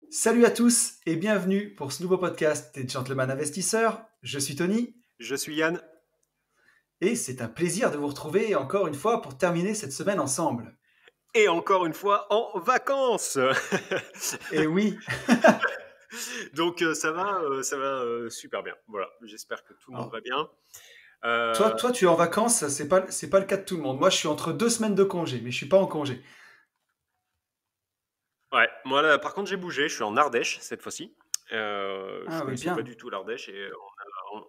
Salut à tous et bienvenue pour ce nouveau podcast des Gentlemen Investisseurs. Je suis Tony Je suis Yann. et c'est un plaisir de vous retrouver encore une fois pour terminer cette semaine ensemble. Et encore une fois en vacances. Et oui, Donc ça va super bien. Voilà, j'espère que tout le monde alors, va bien. toi, Euh, toi tu es en vacances, c'est pas le cas de tout le monde. Moi, je suis entre 2 semaines de congé, mais je suis pas en congé. ouais, moi là, par contre j'ai bougé, je suis en Ardèche cette fois-ci. Je Ah oui, connaissais pas bien. du tout l'Ardèche et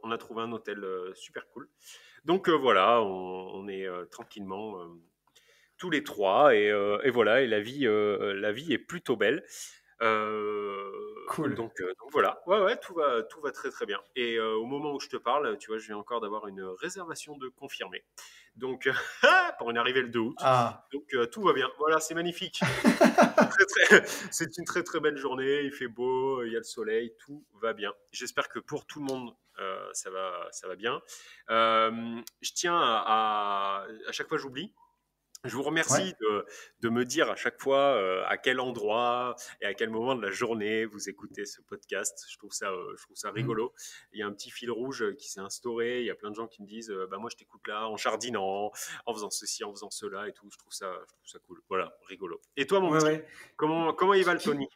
on a trouvé un hôtel super cool. Donc voilà, on est tranquillement tous les trois et voilà, et la vie est plutôt belle. Cool. Donc voilà, ouais, ouais, tout va très très bien. Et au moment où je te parle, tu vois, je viens encore d'avoir une réservation de confirmée. Donc, pour une arrivée le 2 août. Ah. Donc tout va bien. Voilà, c'est magnifique. C'est une très très belle journée. Il fait beau, il y a le soleil, tout va bien. J'espère que pour tout le monde, ça va bien. Je tiens à chaque fois j'oublie. Je vous Ouais. remercie de me dire à chaque fois à quel endroit et à quel moment de la journée vous écoutez ce podcast. Je trouve ça Mhm. rigolo. Il y a un petit fil rouge qui s'est instauré. Il y a plein de gens qui me disent bah, moi, je t'écoute là en jardinant, en faisant ceci, en faisant cela et tout. Je trouve ça cool. Voilà, rigolo. Et toi, mon Ouais, petit, ouais. comment il va le Qui... Tony?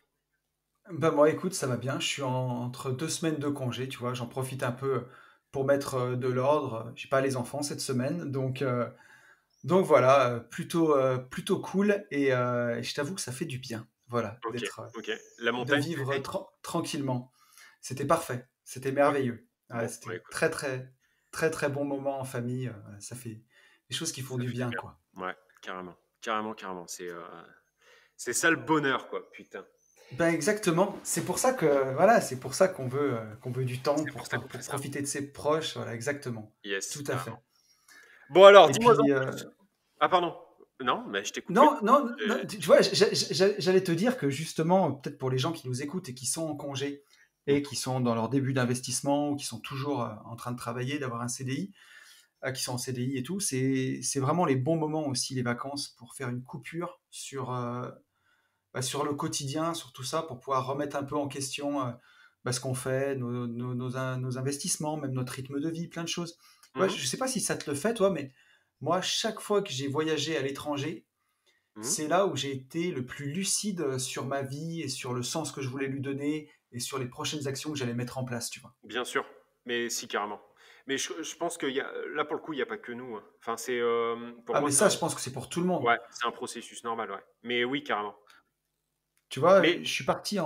Bah moi, écoute, ça va bien. Je suis entre 2 semaines de congé, tu vois. J'en profite un peu pour mettre de l'ordre. J'ai pas les enfants cette semaine, donc voilà, plutôt cool et je t'avoue que ça fait du bien, voilà, Ok, d'être, ok. La de montagne, tu vivre étais? tranquillement. C'était parfait, c'était Ok. merveilleux. Ouais, Bon, bah c'était écoute, très très très très bon moment en famille. Voilà, ça fait des choses qui font ça du fait du bien, bien. quoi. Ouais, carrément, carrément, carrément. C'est ça le bonheur, quoi. Putain. Ben exactement. C'est pour ça que voilà, c'est pour ça qu'on veut du temps C'est pour pour ça qu'on fait pour ça. profiter de ses proches. Voilà, exactement. Yes, Tout à fait. carrément. Bon alors, Et dis-moi puis en plus. Ah pardon. Non, mais je t'ai coupé. non, non, non, Euh, tu vois, j'allais te dire que justement, peut-être pour les gens qui nous écoutent et qui sont en congé et qui sont dans leur début d'investissement ou qui sont toujours en train de travailler, d'avoir un CDI, qui sont en CDI et tout, c'est vraiment les bons moments aussi, les vacances, pour faire une coupure sur le quotidien, sur tout ça, pour pouvoir remettre un peu en question ce qu'on fait, nos investissements, même notre rythme de vie, plein de choses. Ouais, je mhm, ne sais pas si ça te le fait, toi, mais moi, chaque fois que j'ai voyagé à l'étranger, mhm. c'est là où j'ai été le plus lucide sur ma vie et sur le sens que je voulais lui donner et sur les prochaines actions que j'allais mettre en place, tu vois. Bien sûr, mais si carrément. Mais je pense que là pour le coup, il n'y a pas que nous, hein. Enfin, pour Ah, moi, mais ça, je pense que c'est pour tout le monde. ouais, c'est un processus normal, ouais. Mais oui, carrément. Tu vois, Mais je suis parti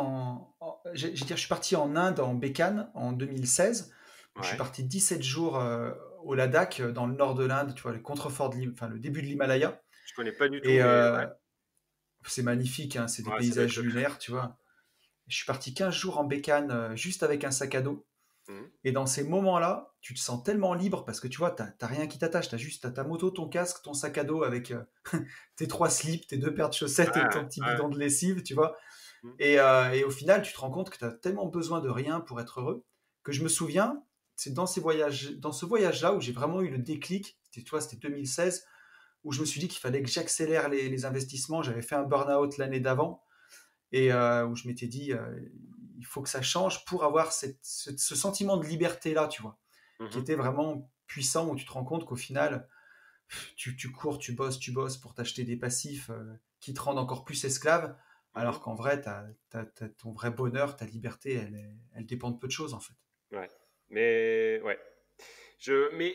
je suis parti en Inde, en Bécane, en 2016, où je suis ouais, parti 17 jours au Ladakh, dans le nord de l'Inde, tu vois, les contreforts enfin, le début de l'Himalaya. je connais pas du tout, Et mais ouais, c'est magnifique, hein, c'est des ouais, ça doit paysages être le feu. lunaires, tu vois. Je suis parti 15 jours en Bécane, juste avec un sac à dos. Mhm. Et dans ces moments-là, tu te sens tellement libre parce que tu vois, t'as rien qui t'attache. T'as ta moto, ton casque, ton sac à dos avec tes 3 slips, tes 2 paires de chaussettes et Ouais, ton petit ouais. bidon de lessive, tu vois. Mhm. Et au final, tu te rends compte que tu as tellement besoin de rien pour être heureux que je me souviens, c'est dans ce voyage-là où j'ai vraiment eu le déclic. C'était 2016, où je me suis dit qu'il fallait que j'accélère les investissements. J'avais fait un burn-out l'année d'avant et où je m'étais dit, il faut que ça change pour avoir ce sentiment de liberté-là, tu vois, qui Mhm. était vraiment puissant, où tu te rends compte qu'au final, tu cours, tu bosses pour t'acheter des passifs qui te rendent encore plus esclave, Mhm. alors qu'en vrai, ton vrai bonheur, ta liberté, elle dépend de peu de choses, en fait. Ouais. Mais ouais. Mais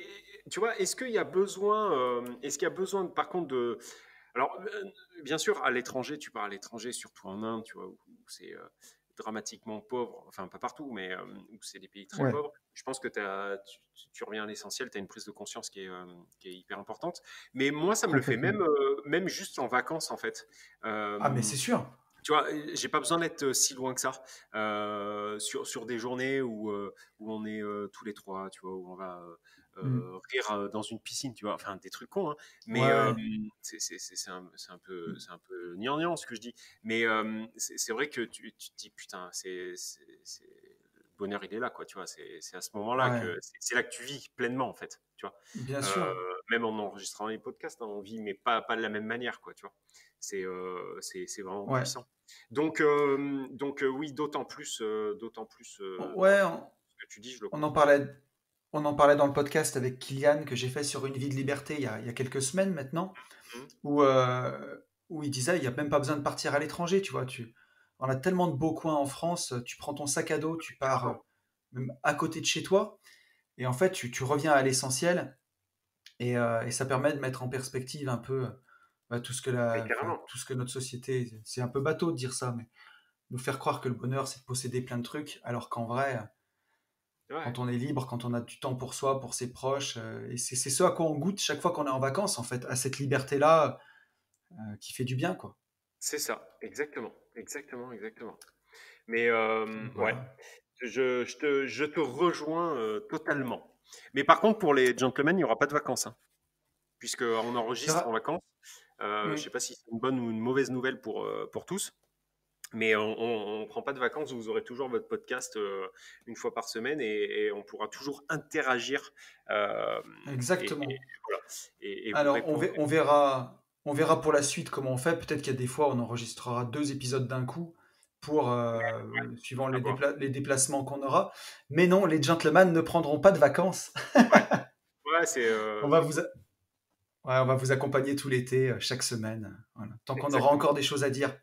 tu vois, est-ce qu'il y a besoin, par contre, alors, bien sûr, à l'étranger, tu pars à l'étranger, surtout en Inde, tu vois, où c'est dramatiquement pauvre, enfin, pas partout, mais où c'est des pays très Ouais, pauvres. Je pense que tu reviens à l'essentiel, tu as une prise de conscience qui est hyper importante. Mais moi, ça me le fait complètement. même juste en vacances, en fait. Ah, mais Euh, c'est sûr. Tu vois, j'ai pas besoin d'être si loin que ça sur des journées où on est tous les trois, tu vois, où on va Mm. rire dans une piscine, tu vois, enfin des trucs cons, hein, Ouais, mais ouais. c'est un peu gnangnan ce que je dis, mais c'est vrai que tu te dis putain, le bonheur il est là, quoi, tu vois, c'est à ce moment-là Ouais, que c'est là que tu vis pleinement en fait, tu vois. bien Euh, sûr. Même en enregistrant les podcasts, hein, on vit, mais pas de la même manière, quoi, tu vois. C'est vraiment Ouais. puissant. Oui, d'autant plus Ouais, ce que tu dis, je le on en comprends. parlait, on en parlait dans le podcast avec Kylian que j'ai fait sur Une vie de liberté il y a quelques semaines maintenant, Mhm. où, euh, où il disait il n'y a même pas besoin de partir à l'étranger, tu vois. On a tellement de beaux coins en France, tu prends ton sac à dos, tu pars Carrément. même à côté de chez toi, et en fait tu reviens à l'essentiel, et ça permet de mettre en perspective un peu tout ce que Mais enfin, carrément. tout ce que notre société, c'est un peu bateau de dire ça, mais nous faire croire que le bonheur c'est de posséder plein de trucs, alors qu'en vrai, Ouais. quand on est libre, quand on a du temps pour soi, pour ses proches, et c'est ce à quoi on goûte chaque fois qu'on est en vacances, en fait, à cette liberté-là qui fait du bien, quoi. C'est ça, exactement, exactement, exactement. Mais Donc ouais, voilà. je te rejoins totalement. Mais par contre, pour les gentlemen, il n'y aura pas de vacances, hein, puisqu'on Il y enregistre en aura- vacances. Je ne Hmm, sais pas si c'est une bonne ou une mauvaise nouvelle pour tous, mais on ne prend pas de vacances. Vous aurez toujours votre podcast une fois par semaine et on pourra toujours interagir euh, et exactement. voilà, et vous Alors, répondre. on verra pour la suite comment on fait. Peut-être qu'il y a des fois, on enregistrera 2 épisodes d'un coup pour, suivant À voir. les déplacements qu'on aura. Mais non, les gentlemen ne prendront pas de vacances. Ouais, ouais, On va c'est vous, cool. ouais, on va vous accompagner tout l'été, chaque semaine. Voilà. Tant qu'on aura Exactement. encore des choses à dire.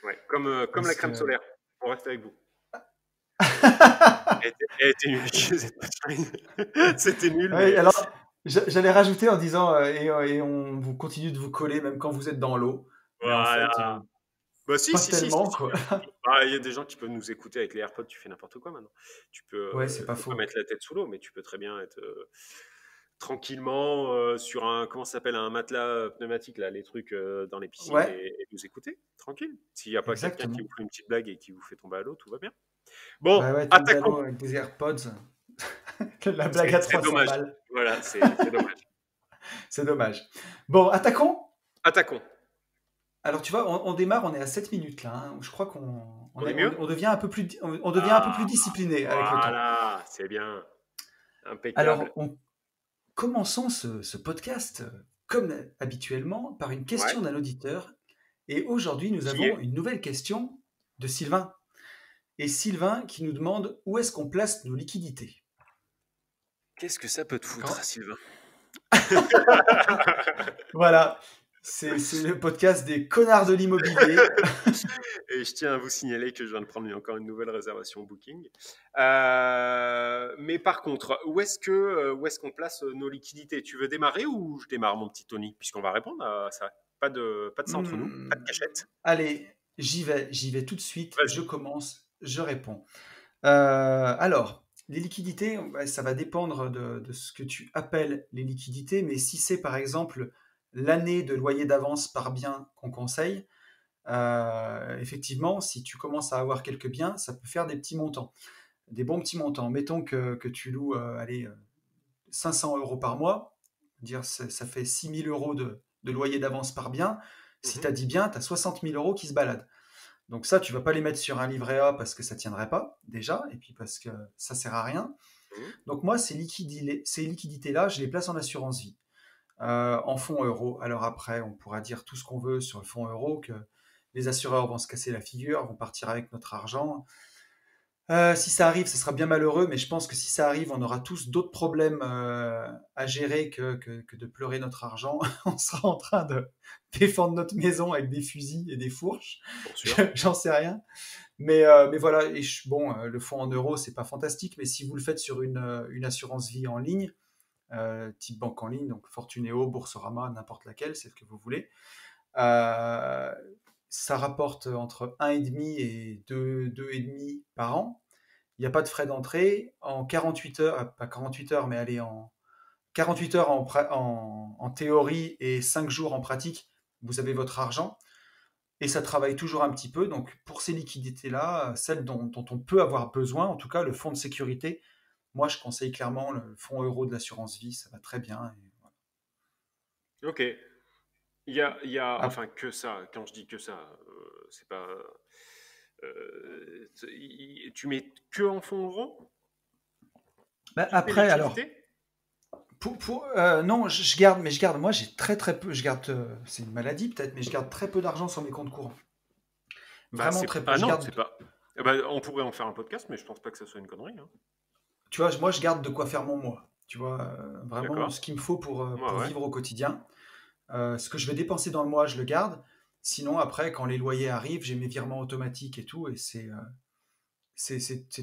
Ouais, comme la Parce crème que. solaire. On reste avec vous. Elle était nulle. Cette punchline. C'était nul, Ouais, mais alors, j'allais rajouter en disant, et on vous continue de vous coller même quand vous êtes dans l'eau. Mais en fait, voilà. Bah si, pas si, si, si, tellement, si. quoi. Ah, il y a des gens qui peuvent nous écouter avec les AirPods, tu fais n'importe quoi maintenant. Ouais, c'est pas Faut pas faux. mettre la tête sous l'eau, mais tu peux très bien être tranquillement sur un, comment ça s'appelle, un matelas pneumatique, là, les trucs dans les piscines Ouais, et nous écouter, tranquille. S'il n'y a pas quelqu'un qui exactement. vous fait une petite blague et qui vous fait tomber à l'eau, tout va bien. Bah Bon, ouais, tomber à attaquons. l'eau avec des AirPods, la blague à C'est 300 dommage. balles. Voilà, c'est dommage. C'est dommage. Bon, attaquons. Attaquons. Alors, tu vois, on démarre, on est à 7 minutes là, hein. Je crois On est mieux? on devient un peu plus, on devient un peu Ah, plus discipliné avec le temps. voilà, c'est bien. Impeccable. Alors, commençons ce podcast, comme habituellement, par une Ouais. question d'un auditeur. Et aujourd'hui, nous Qui avons est? une nouvelle question de Sylvain. Et Sylvain qui nous demande où est-ce qu'on place nos liquidités. Qu'est-ce que ça peut te foutre, D'accord. Sylvain? Voilà, c'est le podcast des connards de l'immobilier. Et je tiens à vous signaler que je viens de prendre encore une nouvelle réservation Booking. Mais par contre, où est-ce qu'on place nos liquidités? Tu veux démarrer ou je démarre, mon petit Tony? Puisqu'on va répondre à ça. Pas de ça entre nous, pas de Hmm, cachette. allez, j'y vais tout de suite. Je Vas-y. commence, je réponds. Alors, les liquidités, ouais, ça va dépendre de ce que tu appelles les liquidités, mais si c'est par exemple l'année de loyer d'avance par bien qu'on conseille, effectivement, si tu commences à avoir quelques biens, ça peut faire des petits montants, des bons petits montants. Mettons que tu loues allez, 500 euros par mois, dire ça fait 6 000 euros de loyer d'avance par bien. Si tu Mhm, as 10 biens, tu as 60 000 euros qui se baladent. Donc ça, tu vas pas les mettre sur un livret A parce que ça tiendrait pas déjà, et puis parce que ça sert à rien. mhm, Donc moi, ces liquidités-là, je les place en assurance vie, en fonds euros. Alors après, on pourra dire tout ce qu'on veut sur le fonds euro, que les assureurs vont se casser la figure, vont partir avec notre argent. Si ça arrive, ce sera bien malheureux, mais je pense que si ça arrive, on aura tous d'autres problèmes à gérer que de pleurer notre argent. On sera en train de défendre notre maison avec des fusils et des fourches. pour sûr. J'en sais rien. Mais voilà, bon, le fonds en euros, c'est pas fantastique, mais si vous le faites sur une assurance vie en ligne, type banque en ligne, donc Fortunéo, Boursorama, n'importe laquelle, celle que vous voulez, euh, ça rapporte entre 1,5 et 2,5 par an. Il n'y a pas de frais d'entrée. En 48 heures, pas 48 heures, mais allez, en 48 heures en théorie et 5 jours en pratique, vous avez votre argent. Et ça travaille toujours un petit peu. Donc, pour ces liquidités-là, celles dont on peut avoir besoin, en tout cas, le fonds de sécurité, moi, je conseille clairement le fonds euro de l'assurance vie, ça va très bien. Et voilà. Ok. Il y a, Ah, enfin, que ça. Quand je dis que ça, c'est pas. Tu mets que en fonds euros bah, toutes tes après, alors, liquidités? non, je garde, mais je garde, moi, j'ai très très peu, je garde, c'est une maladie peut-être, mais je garde très peu d'argent sur mes comptes courants. Vraiment très peu. Ah Je non, garde, c'est pas. Eh ben, on pourrait en faire un podcast, mais je pense pas que ça soit une connerie, hein. tu vois, moi, je garde de quoi faire mon mois. Tu vois, vraiment D'accord. ce qu'il me faut Ouais, pour ouais. vivre au quotidien. Ce que je vais dépenser dans le mois, je le garde. Sinon, après, quand les loyers arrivent, j'ai mes virements automatiques et tout, et c'est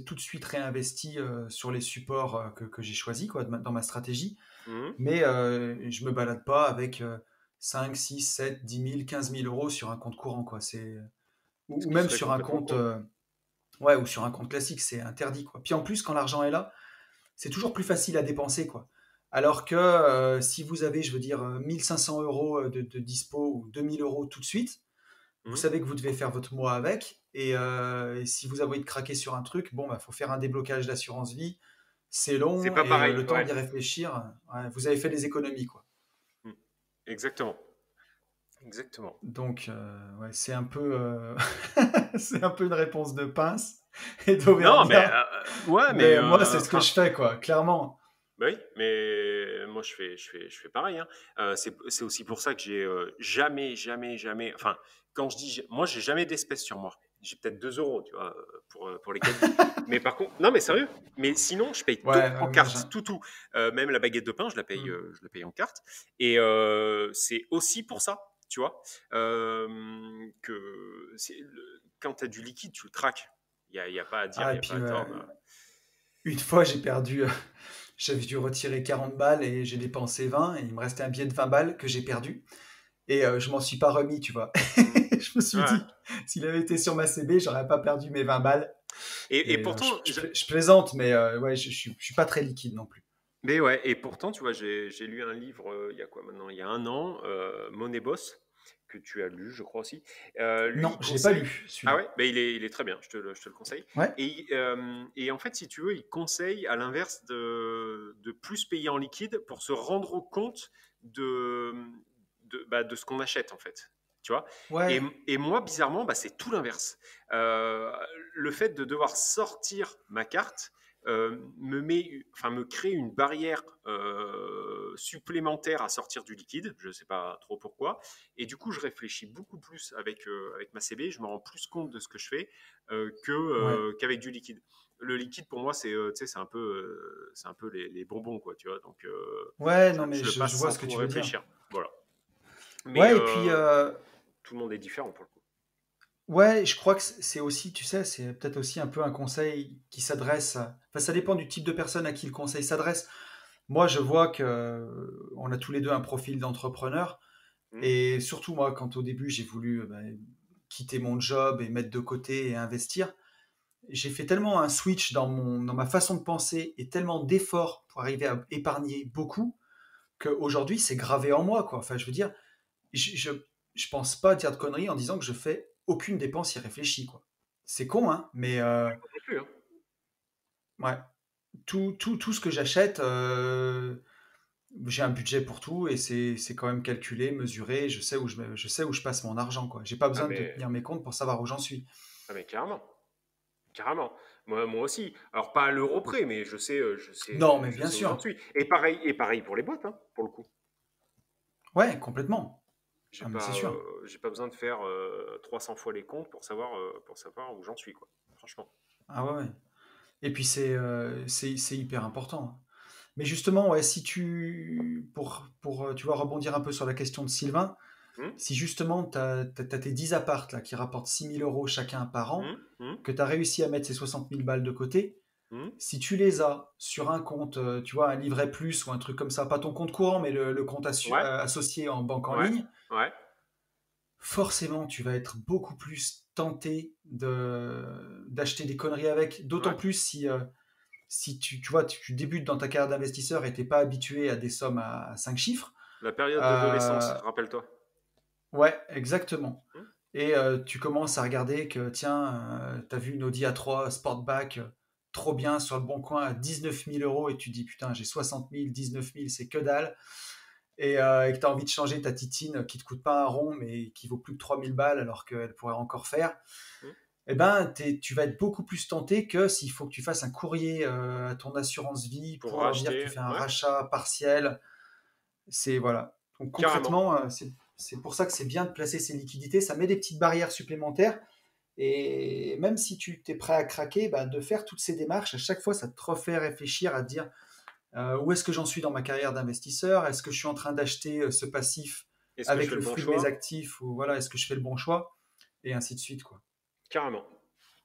tout de suite réinvesti sur les supports que j'ai choisis quoi, dans ma stratégie. Mhm. Mais je me balade pas avec 5, 6, 7, 10 000, 15 000 euros sur un compte courant. Quoi. Ce Ou qui même serait sur un complètement compte, con. ouais, ou sur un compte classique, c'est interdit. Quoi. Puis en plus, quand l'argent est là, c'est toujours plus facile à dépenser. Quoi. Alors que si vous avez, je veux dire, 1500 euros de dispo ou 2000 euros tout de suite, vous Mhm. savez que vous devez faire votre mois avec. Et si vous avez envie de craquer sur un truc, bon, bah, faut faire un déblocage d'assurance vie. C'est C'est long pas et pareil, le temps ouais. d'y réfléchir, ouais, vous avez fait des économies, quoi. Mhm. Exactement. Exactement. Donc, ouais, c'est un peu, c'est un peu une réponse de pince et Non, mais d'auvergnat. ouais, mais Mais moi, c'est ce que enfin, je fais, quoi, clairement. bah oui, mais moi je fais pareil, hein. C'est aussi pour ça que j'ai jamais, jamais, jamais. Enfin, quand je dis, moi j'ai jamais d'espèces sur moi. J'ai peut-être 2 euros, tu vois, pour les caddies. Mais par contre, non, mais sérieux. Mais sinon, je paye tout Ouais, en moi, carte, tout, tout. Même la baguette de pain, hmm. je la paye en carte. Et c'est aussi pour ça, tu vois, quand tu as du liquide, tu le craques. Y a pas à dire, il Ah, n'y et a pas puis, à tordre. une fois, j'ai perdu, j'avais dû retirer 40 balles et j'ai dépensé 20 et il me restait un billet de 20 balles que j'ai perdu. Et je m'en suis pas remis, tu vois. Mm. Je me suis Ouais. dit, s'il avait été sur ma CB, j'aurais pas perdu mes 20 balles. Et Et pourtant, je plaisante, mais ouais, je suis pas très liquide non plus. mais ouais, et pourtant, tu vois, j'ai lu un livre il y a quoi maintenant? Il y a un an, Money Boss, que tu as lu, je crois aussi. Lui, Non, il je l'ai pas conseille. lu, Ah celui-là. ouais, ben il est très bien, je te le conseille. Ouais. Et en fait, si tu veux, il conseille à l'inverse de plus payer en liquide pour se rendre compte de, de ce qu'on achète, en fait. Tu vois? et, Ouais. et moi, bizarrement, bah, c'est tout l'inverse. Euh, le fait de devoir sortir ma carte, me crée une barrière supplémentaire à sortir du liquide. Je ne sais pas trop pourquoi. Et du coup, je réfléchis beaucoup plus avec ma CB. Je me rends plus compte de ce que je fais Ouais. qu'avec du liquide. Le liquide, pour moi, c'est un peu les bonbons, quoi, tu vois. Donc, Ouais, non, mais je le je passe vois sans ce que trop tu veux dire. réfléchir. Voilà. Mais Ouais, et puis, tout le monde est différent pour le coup. ouais, je crois que c'est aussi, tu sais, c'est peut-être aussi un peu un conseil qui s'adresse enfin, ça dépend du type de personne à qui le conseil s'adresse. Moi, je vois que on a tous les deux un profil d'entrepreneur. Hmm. Et surtout, moi, quand au début, j'ai voulu quitter mon job et mettre de côté et investir, j'ai fait tellement un switch dans ma façon de penser et tellement d'efforts pour arriver à épargner beaucoup qu'aujourd'hui, c'est gravé en moi, quoi. Enfin, je veux dire, je, je, je pense pas dire de conneries en disant que je fais aucune dépense irréfléchie, quoi. C'est con, hein, mais Non plus, hein. ouais, tout ce que j'achète, j'ai un budget pour tout et c'est quand même calculé, mesuré. Je sais où je passe mon argent, quoi. J'ai pas Ah, besoin de mais, tenir mes comptes pour savoir où j'en suis. ah, mais carrément. Carrément. Moi aussi. Alors, pas à l'euro près, mais Non, mais je bien sais où j'en sûr. suis. Et pareil pour les boîtes, hein, pour le coup. Ouais, complètement. Ah, mais c'est sûr. J'ai pas besoin de faire 300 fois les comptes pour savoir où j'en suis, quoi. Franchement. Ah ouais, ouais. Et puis c'est hyper important, hein. Mais justement, ouais, si pour tu vois, rebondir un peu sur la question de Sylvain, Hum, si justement tu as tes 10 appartes là, qui rapportent 6 000 € chacun par an, hum, hum, que tu as réussi à mettre ces 60 000 balles de côté, hum. si tu les as sur un compte, tu vois, un livret plus ou un truc comme ça, pas ton compte courant, mais le compte Ouais, associé en banque en ouais, ligne, ouais, forcément, tu vas être beaucoup plus tenté d'acheter des conneries avec. D'autant ouais. plus si tu vois, tu débutes dans ta carrière d'investisseur et t'es pas habitué à des sommes à 5 chiffres. La période d'adolescence, Euh, rappelle-toi. ouais, exactement. Hum. Et tu commences à regarder que, tiens, tu as vu une Audi A3 Sportback trop bien sur le bon coin à 19 000 € et tu dis, putain, j'ai 60 000, 19 000, c'est que dalle. Et que tu as envie de changer ta titine qui te coûte pas un rond mais qui vaut plus que 3 000 balles alors qu'elle pourrait encore faire, Hum. eh ben, tu vas être beaucoup plus tenté que s'il faut que tu fasses un courrier à ton assurance vie Pour pour leur dire que racheter, tu fais un ouais, rachat partiel. C'est voilà. Donc carrément. concrètement, c'est pour ça que c'est bien de placer ces liquidités. Ça met des petites barrières supplémentaires. Et même si tu es prêt à craquer, bah, de faire toutes ces démarches, à chaque fois, ça te refait réfléchir à te dire où est-ce que j'en suis dans ma carrière d'investisseur? Est-ce que je suis en train d'acheter ce passif Est-ce que je avec fais le le bon fruit de mes choix? actifs ou voilà, est-ce que je fais le bon choix? Et ainsi de suite, quoi. Carrément,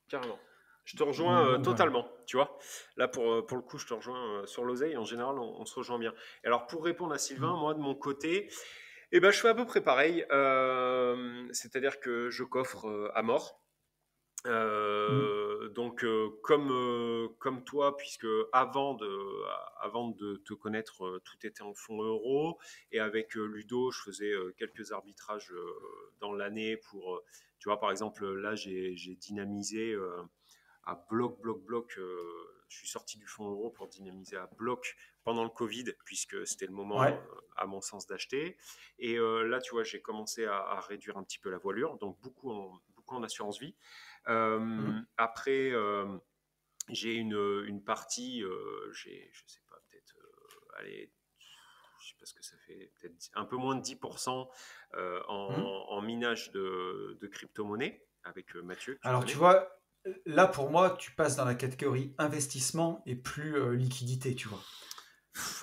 carrément. Je te rejoins Donc voilà. totalement, tu vois. Là, pour le coup, je te rejoins sur l'oseille. En général, on se rejoint bien. Et alors, pour répondre à Sylvain, Mm. moi, de mon côté, eh ben, je fais à peu près pareil. C'est-à-dire que je coffre à mort. Mm. Donc, comme toi, puisque avant de te connaître, tout était en fonds euros. Et avec Ludo, je faisais quelques arbitrages dans l'année pour, tu vois, par exemple, là, j'ai dynamisé à bloc, bloc, bloc. Je suis sorti du fonds euro pour dynamiser à bloc pendant le Covid, puisque c'était le moment, Ouais. à mon sens, d'acheter. Et là, tu vois, j'ai commencé à réduire un petit peu la voilure, donc beaucoup en assurance vie. Mm. Après, j'ai une partie, je sais pas, peut-être, allez, je sais pas ce que ça fait, peut-être un peu moins de 10% Mm. en minage de crypto-monnaie avec Mathieu, que tu Alors tu connais. vois, là pour moi, tu passes dans la catégorie investissement et plus liquidité, tu vois.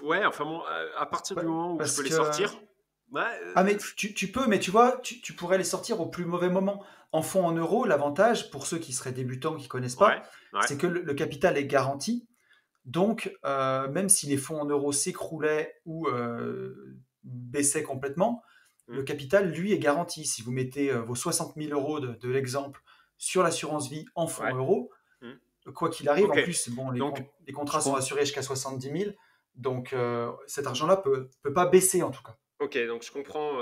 Ouais, enfin bon, à partir du moment où je peux Parce les que sortir, ouais, ah mais tu peux, mais tu vois, tu pourrais les sortir au plus mauvais moment. En fonds en euros, l'avantage pour ceux qui seraient débutants, qui connaissent pas, ouais, ouais, c'est que le capital est garanti. Donc, même si les fonds en euros s'écroulaient ou baissaient complètement, mm, le capital, lui, est garanti. Si vous mettez vos 60 000 euros de l'exemple sur l'assurance vie en fonds ouais, euros, mm. quoi qu'il arrive, en Ok, plus, bon, donc les je contrats sont comprends. assurés jusqu'à 70 000, donc cet argent-là peut pas baisser en tout cas. Ok, donc je comprends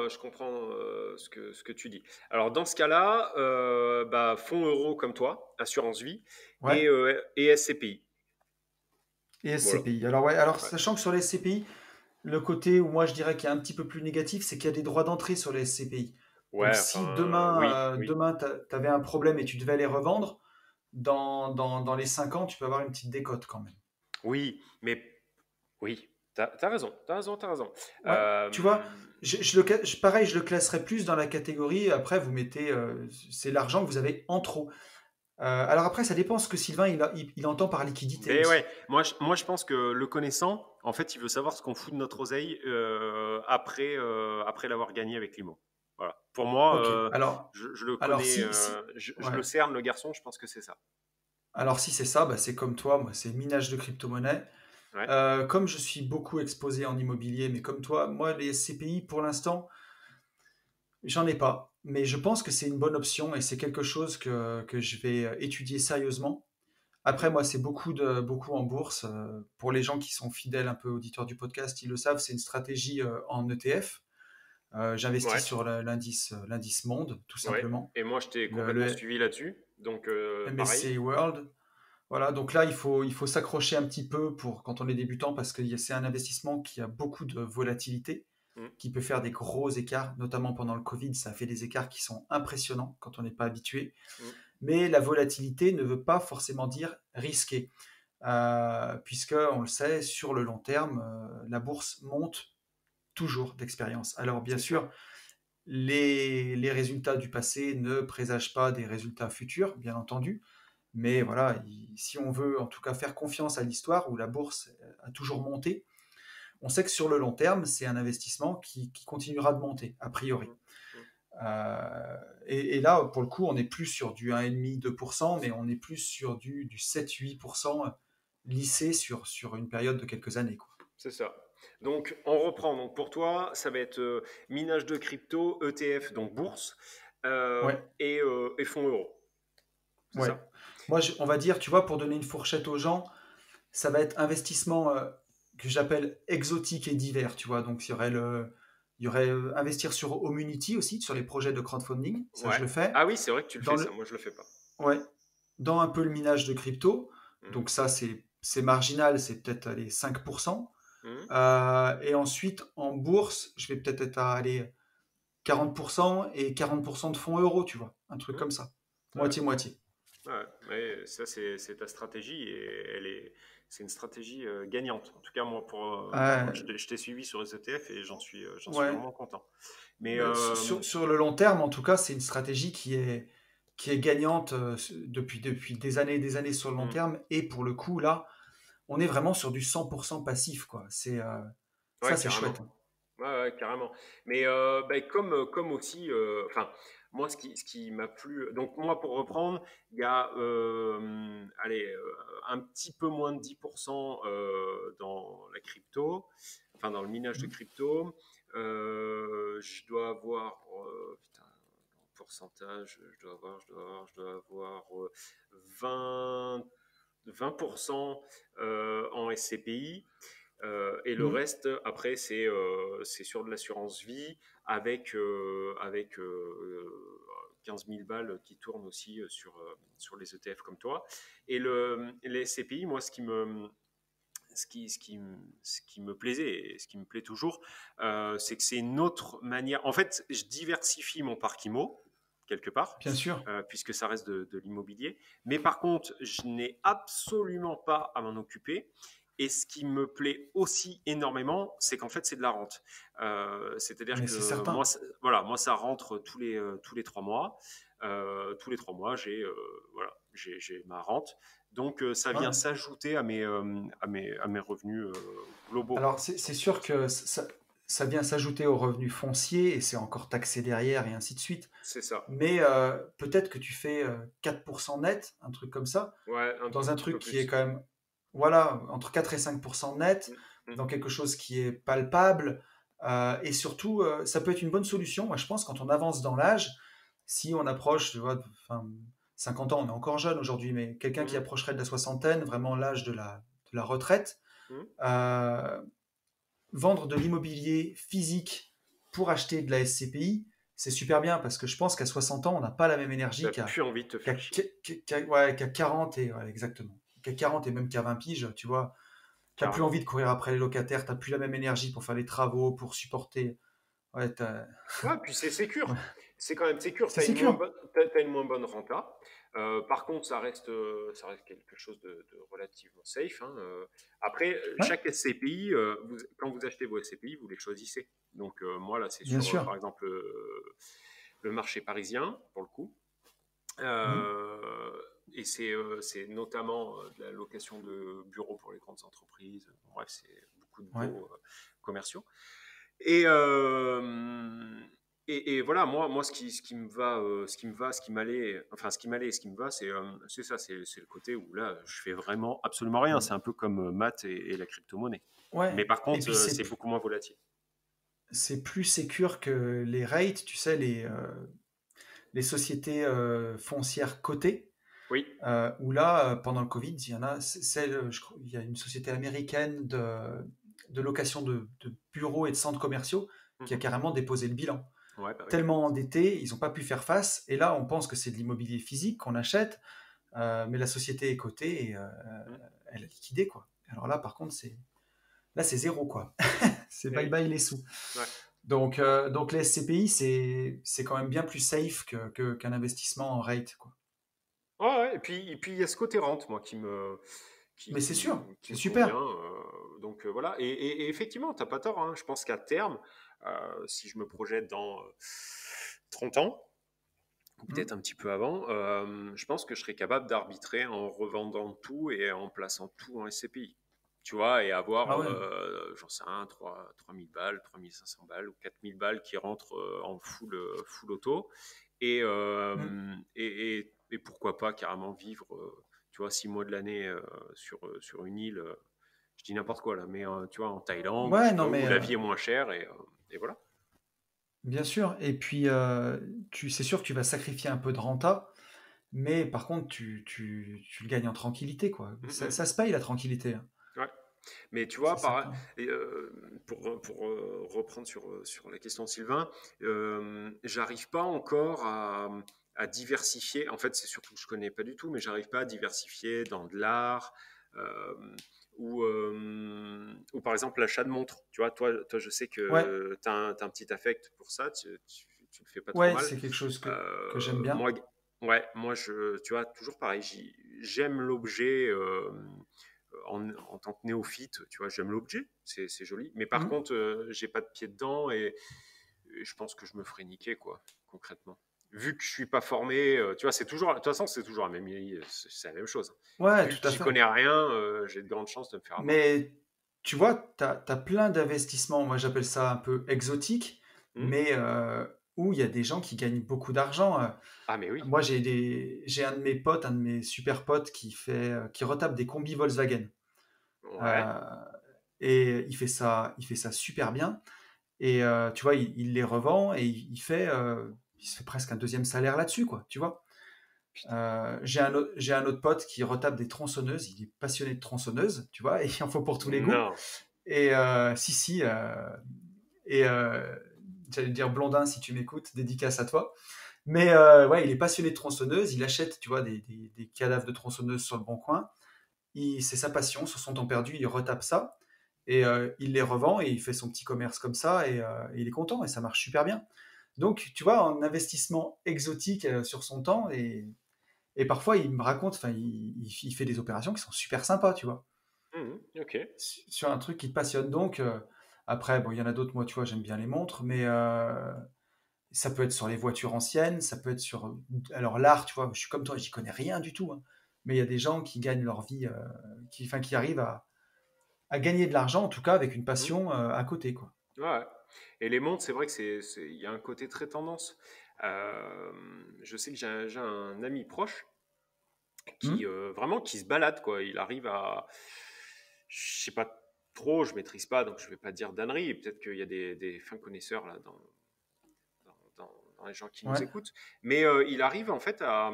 ce que tu dis. Alors dans ce cas-là, bah, fonds euro comme toi, assurance vie Ouais, et SCPI. et Voilà. SCPI. Alors, ouais, alors Ouais, sachant que sur les SCPI, le côté où moi je dirais qu'il y a un petit peu plus négatif, c'est qu'il y a des droits d'entrée sur les SCPI. Donc ouais, si enfin, oui, oui, demain tu avais un problème et tu devais les revendre, dans les 5 ans, tu peux avoir une petite décote quand même. oui, mais oui, t'as raison, t'as raison, t'as raison. Ouais, tu vois, pareil, je le classerais plus dans la catégorie, après vous mettez, c'est l'argent que vous avez en trop. Alors après, ça dépend ce que Sylvain il entend par liquidité Mais ouais, aussi. moi je pense que le connaissant, en fait, il veut savoir ce qu'on fout de notre oseille après l'avoir gagné avec Limo. Voilà. Pour moi, Ok, je le alors connais, je ouais. le cerne, le garçon, je pense que c'est ça. Alors si c'est ça, bah, c'est comme toi, moi c'est minage de crypto-monnaie. Ouais. Comme je suis beaucoup exposé en immobilier, mais comme toi, moi les SCPI pour l'instant, j'en ai pas. Mais je pense que c'est une bonne option et c'est quelque chose que je vais étudier sérieusement. Après, Mhm. moi, c'est beaucoup en bourse. Pour les gens qui sont fidèles, un peu auditeurs du podcast, ils le savent, c'est une stratégie en ETF. J'investis Ouais, sur l'indice monde, tout ouais. simplement. Et moi, je t'ai complètement Le suivi là-dessus. Donc, pareil. MSCI World. Voilà, donc là, il faut s'accrocher un petit peu pour quand on est débutant parce que c'est un investissement qui a beaucoup de volatilité, Mm, qui peut faire des gros écarts, notamment pendant le Covid, ça a fait des écarts qui sont impressionnants quand on n'est pas habitué. mm. Mais la volatilité ne veut pas forcément dire risqué, puisque on le sait, sur le long terme, la bourse monte toujours d'expérience. Alors bien C'est ça. sûr, les résultats du passé ne présagent pas des résultats futurs, bien entendu, mais voilà, si on veut en tout cas faire confiance à l'histoire où la bourse a toujours monté, on sait que sur le long terme, c'est un investissement qui continuera de monter, a priori. Mm, mm. Et là, pour le coup, on n'est plus sur du 1,5-2%, mais on est plus sur du 7-8% lissé sur une période de quelques années, quoi. C'est ça. Donc, on reprend. Donc, pour toi, ça va être minage de crypto, ETF, donc bourse, Ouais, et fonds euros. C'est ouais. ça? Moi, on va dire, tu vois, pour donner une fourchette aux gens, ça va être investissement que j'appelle exotique et divers, tu vois. Donc, il y aurait investir sur Omunity aussi, sur les projets de crowdfunding. Ça, je Ouais. le fais. Ah oui, c'est vrai que tu le Dans fais, ça. le, Moi, je le fais pas. ouais, dans un peu le minage de crypto. Mhm. Donc, ça, c'est marginal, c'est peut-être les 5%. Mhm. Et ensuite, en bourse, je vais peut-être être à aller 40% et 40% de fonds euros, tu vois. Un truc Mhm. comme ça. Ouais. Moitié-moitié. Ouais. Mais ça, c'est ta stratégie et c'est une stratégie gagnante. En tout cas, moi, je t'ai suivi sur les ETF et j'en suis Ouais. vraiment content. Mais Mais sur le long terme, en tout cas, c'est une stratégie qui est gagnante depuis des années sur le long Mm. terme. Et pour le coup, là, on est vraiment sur du 100% passif, quoi. Ça, Ouais, c'est chouette, carrément. hein. Ouais, ouais, carrément. Mais ben, comme aussi, enfin, moi, ce qui m'a plu, donc moi, pour reprendre, il y a, allez, un petit peu moins de 10% dans la crypto, enfin, dans le minage de Mhm. crypto. Je dois avoir, putain, en pourcentage, je dois avoir 20, 20% en SCPI. Et le Mhm. reste, après, c'est sur de l'assurance vie avec 15 000 balles qui tournent aussi sur les ETF comme toi. Et les SCPI, moi, ce qui me plaisait et ce qui me plaît toujours, c'est que c'est une autre manière. En fait, je diversifie mon parc IMO, quelque part, Bien sûr. puisque ça reste de l'immobilier. Mais par contre, je n'ai absolument pas à m'en occuper. Et ce qui me plaît aussi énormément, c'est qu'en fait, c'est de la rente. C'est-à-dire Mais c'est que moi, certain. voilà, moi, ça rentre tous les 3 mois. Tous les 3 mois, voilà, j'ai ma rente. Donc, ça vient Ouais. s'ajouter à mes revenus globaux, quoi. Alors, c'est Donc, sûr que ça vient s'ajouter aux revenus fonciers et c'est encore taxé derrière et ainsi de suite. c'est ça. Mais peut-être que tu fais 4% net, un truc comme ça, Ouais, un dans tout un petit truc peu qui est plus. quand même, voilà, entre 4 et 5% net, Mm, mm, dans quelque chose qui est palpable. Et surtout, ça peut être une bonne solution. Moi, je pense, quand on avance dans l'âge, si on approche, tu vois, enfin, 50 ans, on est encore jeune aujourd'hui, mais quelqu'un qui mm, approcherait de la soixantaine, vraiment l'âge de la retraite, mm. euh, vendre de l'immobilier physique pour acheter de la SCPI, c'est super bien parce que je pense qu'à 60 ans, on n'a pas la même énergie T'as plus envie de te faire chier. ouais, qu'à 40 et ouais, exactement. Qu'à 40 et même qu'à 20 piges, tu vois, t'as plus Carrément. envie de courir après les locataires, t'as plus la même énergie pour faire les travaux, pour supporter. Ouais, Ouais, puis c'est ouais, sécure. C'est quand même sécure. c'est Tu as une moins sécure. bonne, t'as une moins bonne renta. Par contre, ça reste quelque chose de relativement safe, hein. Après, Ouais, chaque SCPI, quand vous achetez vos SCPI, vous les choisissez. Donc, moi, là, c'est bien sur, sûr. par exemple, le marché parisien, pour le coup. Mhm. Euh, et c'est notamment de la location de bureaux pour les grandes entreprises. Bref, c'est beaucoup de Ouais. beaux commerciaux. Et, et voilà, moi ce qui m'allait, enfin, ce qui m'allait et ce qui me va, c'est ça, c'est le côté où là, je fais vraiment absolument rien. C'est un peu comme maths et la crypto-monnaie. Mais Ouais. par Et contre, puis c'est beaucoup moins volatile. c'est plus sécure que les rates, tu sais, les sociétés foncières cotées. Oui. Où là, pendant le Covid, il y en a, il y a une société américaine de location de bureaux et de centres commerciaux qui a Mhm. carrément déposé le bilan. Ouais, bah oui. Tellement endettés, ils n'ont pas pu faire face. Et là, on pense que c'est de l'immobilier physique qu'on achète, mais la société est cotée et Mhm. elle a liquidé, quoi. Alors là, par contre, là, c'est zéro, quoi. C'est Eh bye oui. bye les sous. Ouais. Donc les SCPI, c'est quand même bien plus safe qu'un investissement en rate, quoi. Ouais, ouais, et puis il y a ce côté rente, moi, qui me, qui, Mais qui c'est sûr, me, qui c'est me convient. super. Donc, voilà. Et effectivement, t'as pas tort, hein. Je pense qu'à terme, si je me projette dans 30 ans, ou Hmm. peut-être un petit peu avant, je pense que je serais capable d'arbitrer en revendant tout et en plaçant tout en SCPI. Tu vois, et avoir, Ah ouais. j'en sais rien, 3 000 balles, 3 500 balles ou 4 000 balles qui rentrent en full auto. Et, Hmm. pourquoi pas carrément vivre, tu vois, 6 mois de l'année sur une île, je dis n'importe quoi là, mais tu vois, en Thaïlande ou je Ouais, sais non, pas où, mais la vie est moins chère et voilà. bien sûr. Et puis, c'est sûr que tu vas sacrifier un peu de renta, mais par contre, tu le gagnes en tranquillité, quoi. Mm, Ça mm. se paye la tranquillité, hein. Ouais. Mais tu C'est vois, certain. pour reprendre sur la question de Sylvain, j'arrive pas encore à diversifier. En fait, c'est surtout que je connais pas du tout, mais j'arrive pas à diversifier dans de l'art euh, ou par exemple l'achat de montres. Tu vois, toi, je sais Ouais, que tu as, un petit affect pour ça, tu le fais pas trop ouais, mal. c'est quelque chose que j'aime bien. Moi, ouais, moi, tu vois, toujours pareil, j'aime l'objet. En tant que néophyte, tu vois, j'aime l'objet, c'est joli. Mais par Hmm. contre, j'ai pas de pied dedans et je pense que je me ferais niquer, quoi, concrètement. vu que je suis pas formé, tu vois, c'est toujours, de toute façon, c'est toujours la même, c'est la même chose. Ouais, Vu que tout à j'y fait. connais rien, j'ai de grandes chances de me faire avoir. Mais tu vois, tu as plein d'investissements, moi j'appelle ça un peu exotiques, Hmm. mais où il y a des gens qui gagnent beaucoup d'argent. Ah, mais oui. Moi j'ai un de mes potes, un de mes super potes qui retape des combis Volkswagen. Ouais. Euh, et il fait ça super bien. Et tu vois, il les revend et il se fait presque un deuxième salaire là-dessus, quoi, tu vois. Putain. J'ai un autre pote qui retape des tronçonneuses, il est passionné de tronçonneuses, tu vois, et il en faut pour tous les goûts. Non. Et si, et j'allais dire Blondin, si tu m'écoutes, dédicace à toi. Mais ouais, il est passionné de tronçonneuses, il achète, tu vois, des cadavres de tronçonneuses sur le bon coin. C'est sa passion, sur son temps perdu, il retape ça. Et il les revend et il fait son petit commerce comme ça et il est content et ça marche super bien. Donc, tu vois, un investissement exotique sur son temps et parfois il me raconte, enfin, il fait des opérations qui sont super sympas, tu vois, Mhm. Ok. sur un truc qui te passionne. Donc, après, bon, il y en a d'autres, moi, tu vois, j'aime bien les montres, mais ça peut être sur les voitures anciennes, ça peut être sur. Alors, l'art, tu vois, je suis comme toi, j'y connais rien du tout, hein. Mais il y a des gens qui gagnent leur vie, enfin, qui arrivent à gagner de l'argent, en tout cas, avec une Mhm. passion à côté, quoi. Ouais. Et les montres, c'est vrai que il y a un côté très tendance. Euh, je sais que j'ai un ami proche qui Hmm. vraiment qui se balade quoi. Il arrive à, je sais pas trop, je maîtrise pas, donc je vais pas dire d'ânerie. Peut-être qu'il y a des fins connaisseurs là dans les gens qui nous Ouais. écoutent, mais il arrive en fait à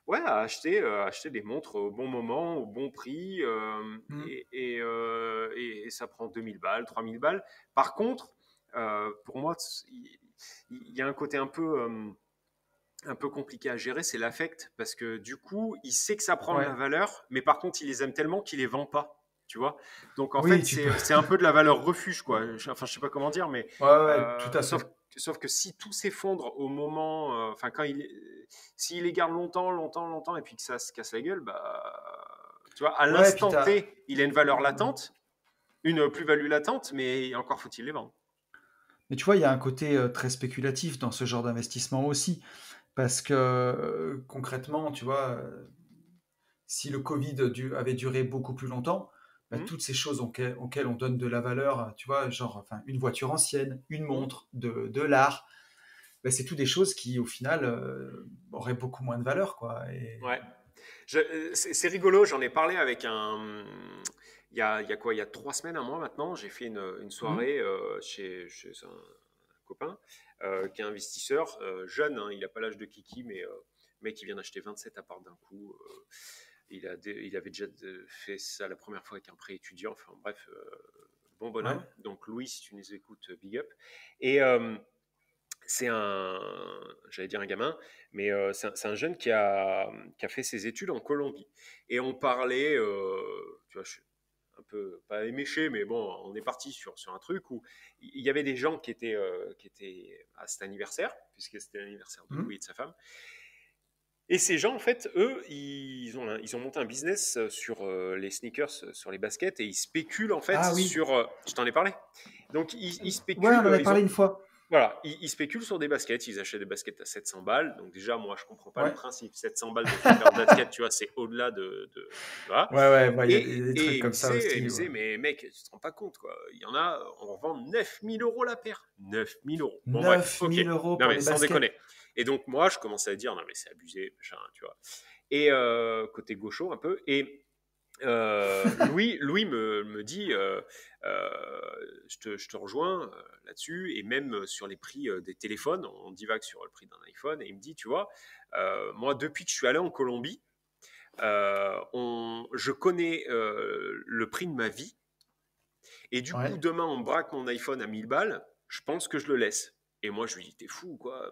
ouais, acheter des montres au bon moment, au bon prix, Hmm. et ça prend 2000 balles, 3000 balles. Par contre, pour moi, il y a un côté un peu compliqué à gérer, c'est l'affect, parce que du coup, il sait que ça prend de la Ouais. valeur, mais par contre, il les aime tellement qu'il les vend pas, tu vois. Donc en Oui, fait, tu peux. c'est un peu de la valeur refuge, quoi. Enfin, je sais pas comment dire, mais Ouais, ouais, tout à sauf fait. sauf que si tout s'effondre au moment, enfin quand s'il les garde longtemps, longtemps, longtemps, et puis que ça se casse la gueule, bah, tu vois, à Ouais, puis l'instant t'as. T, il a une valeur latente, une plus-value latente, mais encore faut-il les vendre. Mais tu vois, il y a un côté très spéculatif dans ce genre d'investissement aussi. Parce que concrètement, tu vois, si le Covid avait duré beaucoup plus longtemps, bah, Hmm. toutes ces choses auxquelles on donne de la valeur, tu vois, genre enfin, une voiture ancienne, une Hmm. montre, de l'art, bah, c'est tout des choses qui, au final, auraient beaucoup moins de valeur, quoi. Ouais. C'est rigolo, j'en ai parlé avec un. Il y a quoi? Il y a 3 semaines, un mois maintenant, j'ai fait une Hmm. soirée chez un copain qui est investisseur, jeune, hein, il n'a pas l'âge de Kiki, mais mec qui vient d'acheter 27 apparts d'un coup. Il avait déjà fait ça la première fois avec un prêt étudiant, enfin bref, bon Ouais, bonhomme. Donc Louis, si tu nous écoutes, big up. Et c'est un, j'allais dire un gamin, mais c'est un jeune qui a fait ses études en Colombie. Et on parlait, tu vois, je suis un peu, pas éméché, mais bon, on est parti sur un truc où il y avait des gens qui étaient à cet anniversaire, puisque c'était l'anniversaire de hmm. Louis et de sa femme. Et ces gens, en fait, eux, ils ont monté un business sur les sneakers, sur les baskets, et ils spéculent, en fait, Ah oui, sur... je t'en ai parlé. Donc, ils ouais, on spéculent, en avait parlé une fois. voilà, ils spéculent sur des baskets, ils achètent des baskets à 700 balles. Donc déjà, moi, je comprends pas le Ouais, principe. 700 balles dans une paire de baskets, tu vois, c'est au-delà voilà. ouais, ouais, bah, il y a des trucs Et comme ça il me aussi. Ouais. disait, mais mec, tu te rends pas compte, quoi. Il y en a, on revend 9000 € la paire. 9000 €. Bon, bref, Neuf ok. mille euros Non, pour mais des sans baskets. déconner. Et donc, moi, je commençais à dire, non, mais c'est abusé, machin, tu vois. Et côté gaucho, un peu. Et Louis me dit, je te rejoins là-dessus, et même sur les prix des téléphones, on divague sur le prix d'un iPhone, et il me dit, tu vois, moi, depuis que je suis allé en Colombie, je connais le prix de ma vie, et du coup, Ouais. demain, on me braque mon iPhone à 1000 balles, je pense que je le laisse. Et moi, je lui dis, t'es fou, quoi.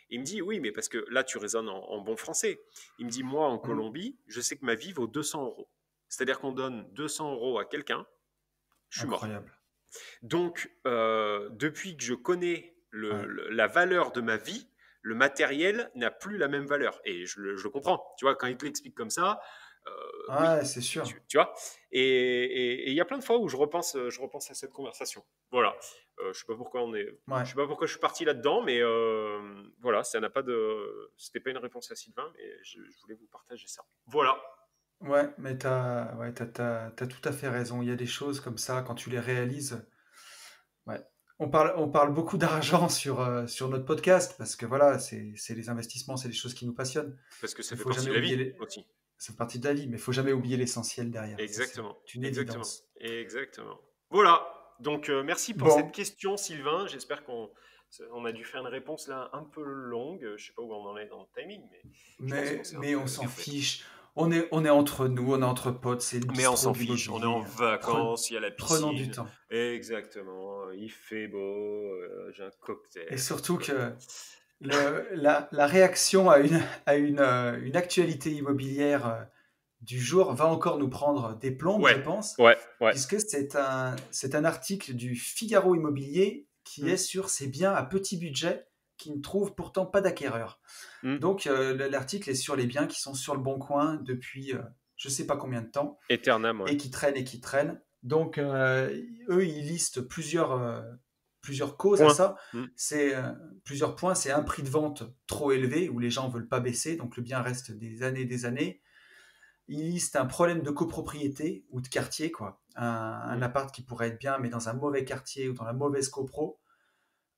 Il me dit, oui, mais parce que là, tu raisonnes en bon français. Il me dit, moi, en Hmm. Colombie, je sais que ma vie vaut 200 €. C'est-à-dire qu'on donne 200 € à quelqu'un, je suis mort. Incroyable. Donc, depuis que je connais Ouais. la valeur de ma vie, le matériel n'a plus la même valeur. Et je le comprends. Tu vois, quand il te l'explique comme ça, oui, Ouais, c'est sûr. tu vois. Et il y a plein de fois où je repense à cette conversation. Voilà. Je sais pas pourquoi Ouais. je sais pas pourquoi je suis parti là-dedans, mais voilà, c'était pas une réponse à Sylvain, mais je voulais vous partager ça. Voilà. Ouais, mais t'as tout à fait raison. Il y a des choses comme ça, quand tu les réalises. Ouais. On parle beaucoup d'argent sur notre podcast parce que voilà, c'est les investissements, c'est les choses qui nous passionnent. Parce que ça Il fait faut partie jamais de la oublier vie les... aussi. Ça fait partie de la vie, mais il faut jamais oublier l'essentiel derrière. Ça, Exactement, c'est une exactement, évidence. exactement. Voilà. Donc, merci pour cette Bon, question, Sylvain. J'espère qu'on a dû faire une réponse là un peu longue. Je sais pas où on en est dans le timing, mais je pense qu'on s'est un mais peu on s'en égaré. fiche. On est entre nous, on est entre potes, c'est le Mais on bistrot s'en de fiche. On est en l'immobilier. vacances, il y a la Prenons du piscine. temps. Exactement. Il fait beau. J'ai un Et cocktail. surtout que la réaction à une actualité immobilière du jour va encore nous prendre des plombes, je Ouais, pense, ouais, ouais. puisque c'est un article du Figaro Immobilier qui Hmm, est sur ces biens à petit budget qui ne trouvent pourtant pas d'acquéreur. hmm. Donc l'article est sur les biens qui sont sur le bon coin depuis je ne sais pas combien de temps Eternam, ouais. et qui traînent et qui traînent. Donc eux, ils listent plusieurs causes à Point. ça. Hmm, C'est plusieurs points. C'est un prix de vente trop élevé où les gens ne veulent pas baisser, donc le bien reste des années. Ils listent un problème de copropriété ou de quartier, quoi. Un hmm, appart qui pourrait être bien, mais dans un mauvais quartier ou dans la mauvaise copro.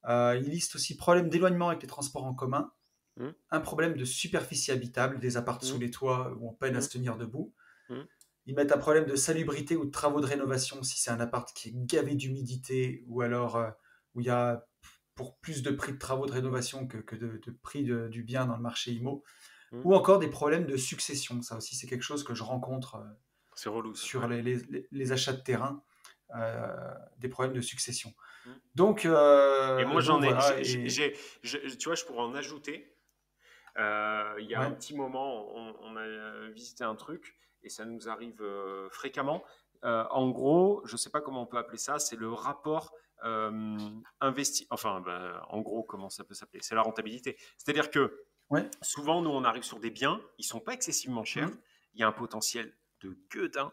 Ils listent aussi problème d'éloignement avec les transports en commun, hmm, un problème de superficie habitable, des apparts sous hmm, les toits où on peine à hmm, se tenir debout. hmm, Ils mettent un problème de salubrité ou de travaux de rénovation si c'est un appart qui est gavé d'humidité ou alors où il y a pour plus de prix de travaux de rénovation que de prix du bien dans le marché IMO. hmm. Ou encore des problèmes de succession. Ça aussi, c'est quelque chose que je rencontre C'est relou, ça. sur Ouais. les achats de terrain, des problèmes de succession. Hmm. Et moi, Donc j'en ai, voilà, et tu vois, je pourrais en ajouter. Il y a un ouais, petit moment, on a visité un truc et ça nous arrive fréquemment. En gros, je ne sais pas comment on peut appeler ça, c'est le rapport investi. Enfin, ben, en gros, comment ça peut s'appeler? C'est la rentabilité. C'est-à-dire que ouais, souvent, nous, on arrive sur des biens, ils sont pas excessivement chers. hmm, Il y a un potentiel de gueudin.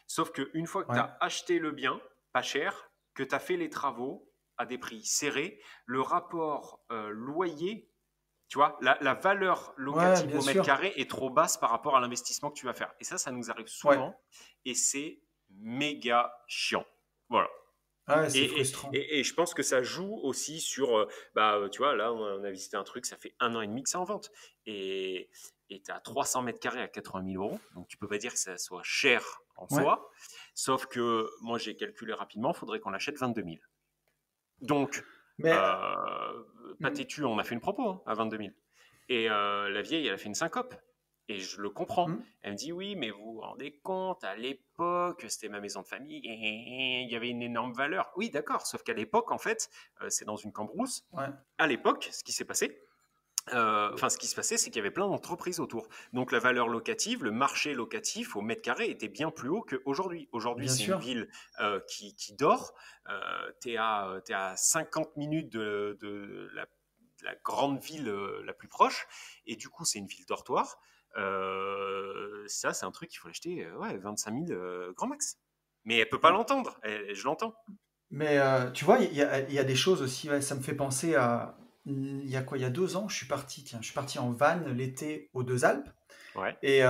Sauf qu'une fois que tu ouais, as acheté le bien, pas cher, que tu as fait les travaux à des prix serrés, le rapport loyer, tu vois, la valeur ouais, locative bien au mètre sûr, carré est trop basse par rapport à l'investissement que tu vas faire. Et ça nous arrive ouais, souvent et c'est méga chiant. Voilà. ouais, c'est frustrant. Et je pense que ça joue aussi sur, tu vois, là, on a visité un truc, ça fait 1 an et demi que c'est en vente. Et tu as 300 mètres carrés à 80 000 euros. Donc, tu peux pas dire que ça soit cher en Ouais, soi. Sauf que moi, j'ai calculé rapidement, il faudrait qu'on l'achète 22 000. Donc, mais pas hmm, têtu, on a fait une propos hein, à 22 000. Et la vieille, elle a fait une syncope. Et je le comprends. hmm, Elle me dit oui, mais vous vous rendez compte, à l'époque, c'était ma maison de famille, et il y avait une énorme valeur. Oui, d'accord, sauf qu'à l'époque, en fait, c'est dans une cambrousse. ouais, À l'époque, ce qui s'est passé, ce qui se passait, c'est qu'il y avait plein d'entreprises autour. Donc la valeur locative, le marché locatif au mètre carré était bien plus haut qu'aujourd'hui. Aujourd'hui, bien c'est une sûr. ville qui dort. Tu es, à 50 minutes de la grande ville la plus proche. Et du coup, c'est une ville dortoir. Ça, c'est un truc qu'il faut acheter ouais, 25 000 grand max. Mais elle peut pas Ouais. l'entendre. Je l'entends. Mais tu vois, il y a des choses aussi, ouais, ça me fait penser à... Il y a quoi? Il y a 2 ans, je suis parti en van l'été aux Deux Alpes Ouais. et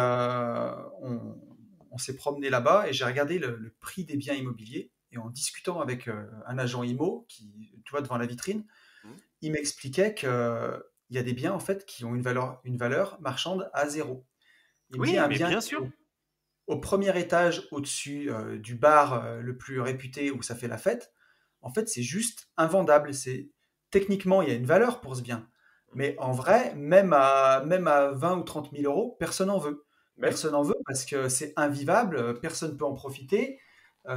on s'est promené là-bas et j'ai regardé le prix des biens immobiliers et en discutant avec un agent IMO qui, tu vois, devant la vitrine, Mmh. il m'expliquait que il y a des biens en fait qui ont une valeur marchande à zéro. Il me dit Oui, un mais bien bien qui est sûr. au premier étage au-dessus du bar le plus réputé où ça fait la fête, en fait, c'est juste invendable. Techniquement, il y a une valeur pour ce bien. Mais en vrai, même à 20 ou 30 000 euros, personne n'en veut. Bah oui, Personne n'en veut parce que c'est invivable, personne ne peut en profiter,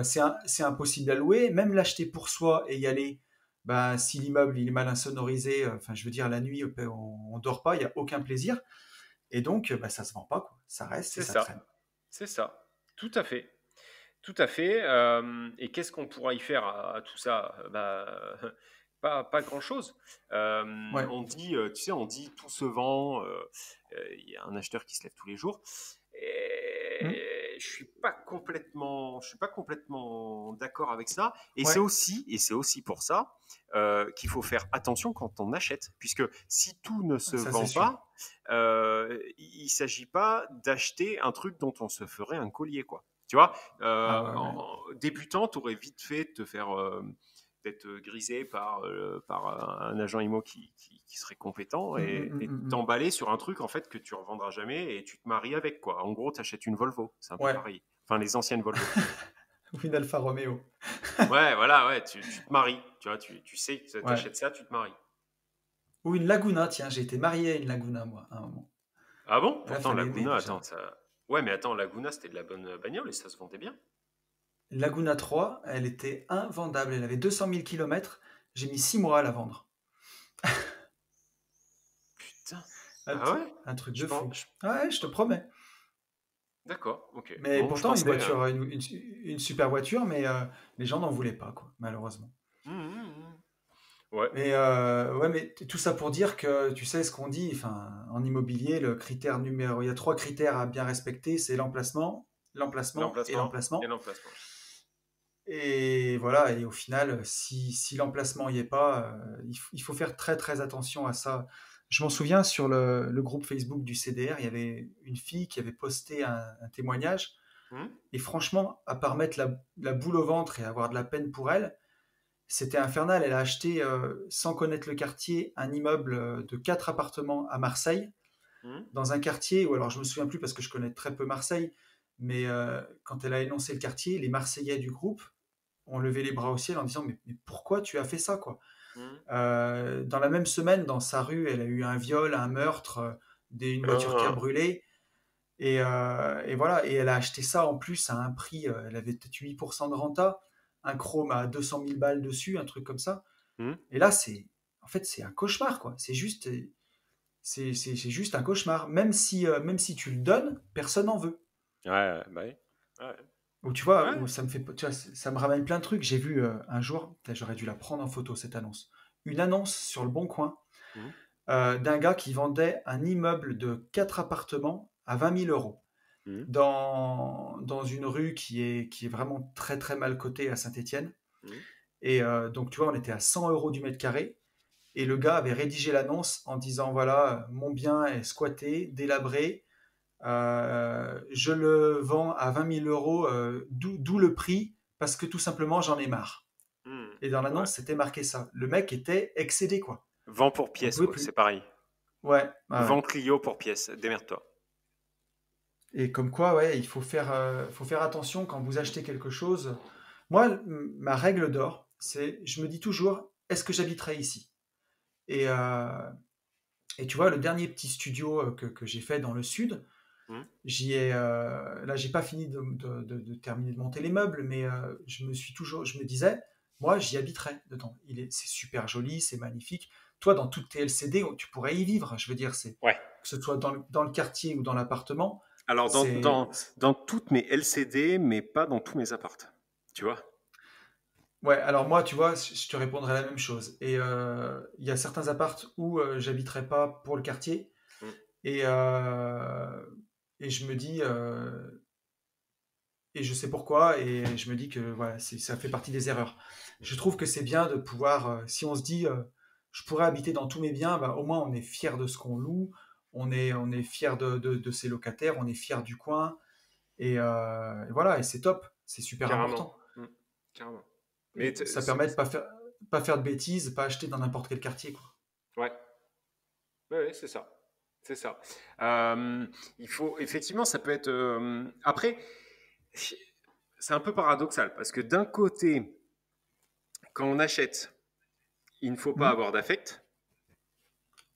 c'est impossible à louer. Même l'acheter pour soi et y aller, bah, si l'immeuble il est mal insonorisé, enfin, je veux dire, la nuit, on ne dort pas, il n'y a aucun plaisir. Et donc, bah, ça ne se vend pas, quoi. Ça reste et c'est ça ça. traîne. C'est ça. Tout à fait. Tout à fait. Et qu'est-ce qu'on pourra y faire à tout ça? Pas grand-chose. Ouais. On dit, tu sais, on dit tout se vend. Il y a un acheteur qui se lève tous les jours. Hmm. Et je suis pas complètement d'accord avec ça. Ouais, Et c'est aussi pour ça qu'il faut faire attention quand on achète, puisque si tout ne se ça c'est vend sûr. pas, il s'agit pas d'acheter un truc dont on se ferait un collier, quoi. Tu vois, Ah ouais, ouais. débutant, tu aurais vite fait de te faire peut-être grisé par un agent IMO qui serait compétent Hum, hum, et hum, hum, hum. t'emballer sur un truc en fait que tu revendras jamais et tu te maries avec, quoi. En gros, tu achètes une Volvo, c'est un peu Ouais, pareil. Enfin, les anciennes Volvo. ou une Alfa Romeo. Ouais, voilà, ouais, tu te maries. Tu vois, tu sais que tu Ouais. achètes ça, tu te maries. Ou une Laguna, tiens, j'ai été marié à une Laguna, moi, à un moment. Ah bon? Et là, Pourtant, fallait aimer Laguna, attends, déjà. ça. Ouais, mais attends, Laguna, c'était de la bonne bagnole et ça se vendait bien. Laguna 3, elle était invendable. Elle avait 200 000 kilomètres. J'ai mis 6 mois à la vendre. Putain. Un, Ah ouais? un truc Je de pense. fou. Ah ouais, je te promets. D'accord, ok. Mais Bon, je pourtant, une pensais. voiture, une super voiture, mais les gens n'en voulaient pas, quoi, malheureusement. Hum, hum, hum. Ouais. Mais ouais, mais tout ça pour dire que tu sais ce qu'on dit, enfin, en immobilier, le critère numéro, il y a 3 critères à bien respecter, c'est l'emplacement, l'emplacement et L'emplacement et l'emplacement. l'emplacement. Et voilà, et au final, si l'emplacement y est pas, il faut faire très très attention à ça. Je m'en souviens sur le groupe Facebook du CDR, il y avait une fille qui avait posté un témoignage, Hum. et franchement, à part mettre la boule au ventre et avoir de la peine pour elle, c'était infernal. Elle a acheté, sans connaître le quartier, un immeuble de 4 appartements à Marseille, Hum. dans un quartier où, alors je me souviens plus parce que je connais très peu Marseille, mais quand elle a énoncé le quartier, les Marseillais du groupe ont levé les bras au ciel en disant mais pourquoi tu as fait ça quoi. Hum. Dans la même semaine, dans sa rue, elle a eu un viol, un meurtre, une voiture qui a Ah. brûlé. Et voilà, et elle a acheté ça en plus à un prix, elle avait peut-être 8% de renta, un chrome à 200 000 balles dessus, un truc comme ça. Hum. Et là, en fait, c'est un cauchemar, quoi. C'est juste un cauchemar. Même si tu le donnes, personne n'en veut. Ouais, bah oui. Ouais. Ou tu vois, Ouais. tu vois, ça me ramène plein de trucs. J'ai vu un jour, j'aurais dû la prendre en photo cette annonce. Une annonce sur le Bon Coin Hum. d'un gars qui vendait un immeuble de 4 appartements à 20 000 euros Hum. dans une rue qui est vraiment très très mal cotée à Saint-Étienne. Hum. Et donc, tu vois, on était à 100 euros du mètre carré. Et le gars avait rédigé l'annonce en disant voilà, mon bien est squatté, délabré, je le vends à 20 000 euros, d'où le prix, parce que tout simplement j'en ai marre. Hum. Et dans Ouais. l'annonce, c'était marqué ça. Le mec était excédé, quoi. Vent pour Il en pièce, pouvait quoi. C'est plus. pareil. Ouais, ouais, ouais. Vent Clio pour pièce. Démerde-toi. Et comme quoi, ouais, il faut faire attention quand vous achetez quelque chose. Moi, ma règle d'or, c'est, je me dis toujours, est-ce que j'habiterai ici? Et tu vois, le dernier petit studio que j'ai fait dans le sud, Hum. là, j'ai pas fini de terminer de monter les meubles, mais je me disais, moi, j'y habiterais dedans. C'est super joli, c'est magnifique. Toi, dans toutes tes LCD, tu pourrais y vivre. Je veux dire, Ouais. que ce soit dans le quartier ou dans l'appartement, Alors, c'est, dans toutes mes LCD, mais pas dans tous mes appartes. Tu vois? ouais. Alors moi, tu vois, je te répondrai la même chose. Et il y a certains appartes où j'habiterai pas pour le quartier, Hum. et euh, et je me dis, et je sais pourquoi, et je me dis que voilà, ça fait partie des erreurs. Je trouve que c'est bien de pouvoir, si on se dit, je pourrais habiter dans tous mes biens, bah, au moins on est fier de ce qu'on loue, on est fier de ses locataires, on est fier du coin, et voilà, et c'est top, c'est super Carrément. important. Hum. Carrément. Mais Et ça permet de pas faire de bêtises, pas acheter dans n'importe quel quartier, quoi. ouais. Ouais, ouais, c'est ça. C'est ça. Il faut effectivement, ça peut être. Après, c'est un peu paradoxal parce que d'un côté, quand on achète, il ne faut pas Hmm. avoir d'affect.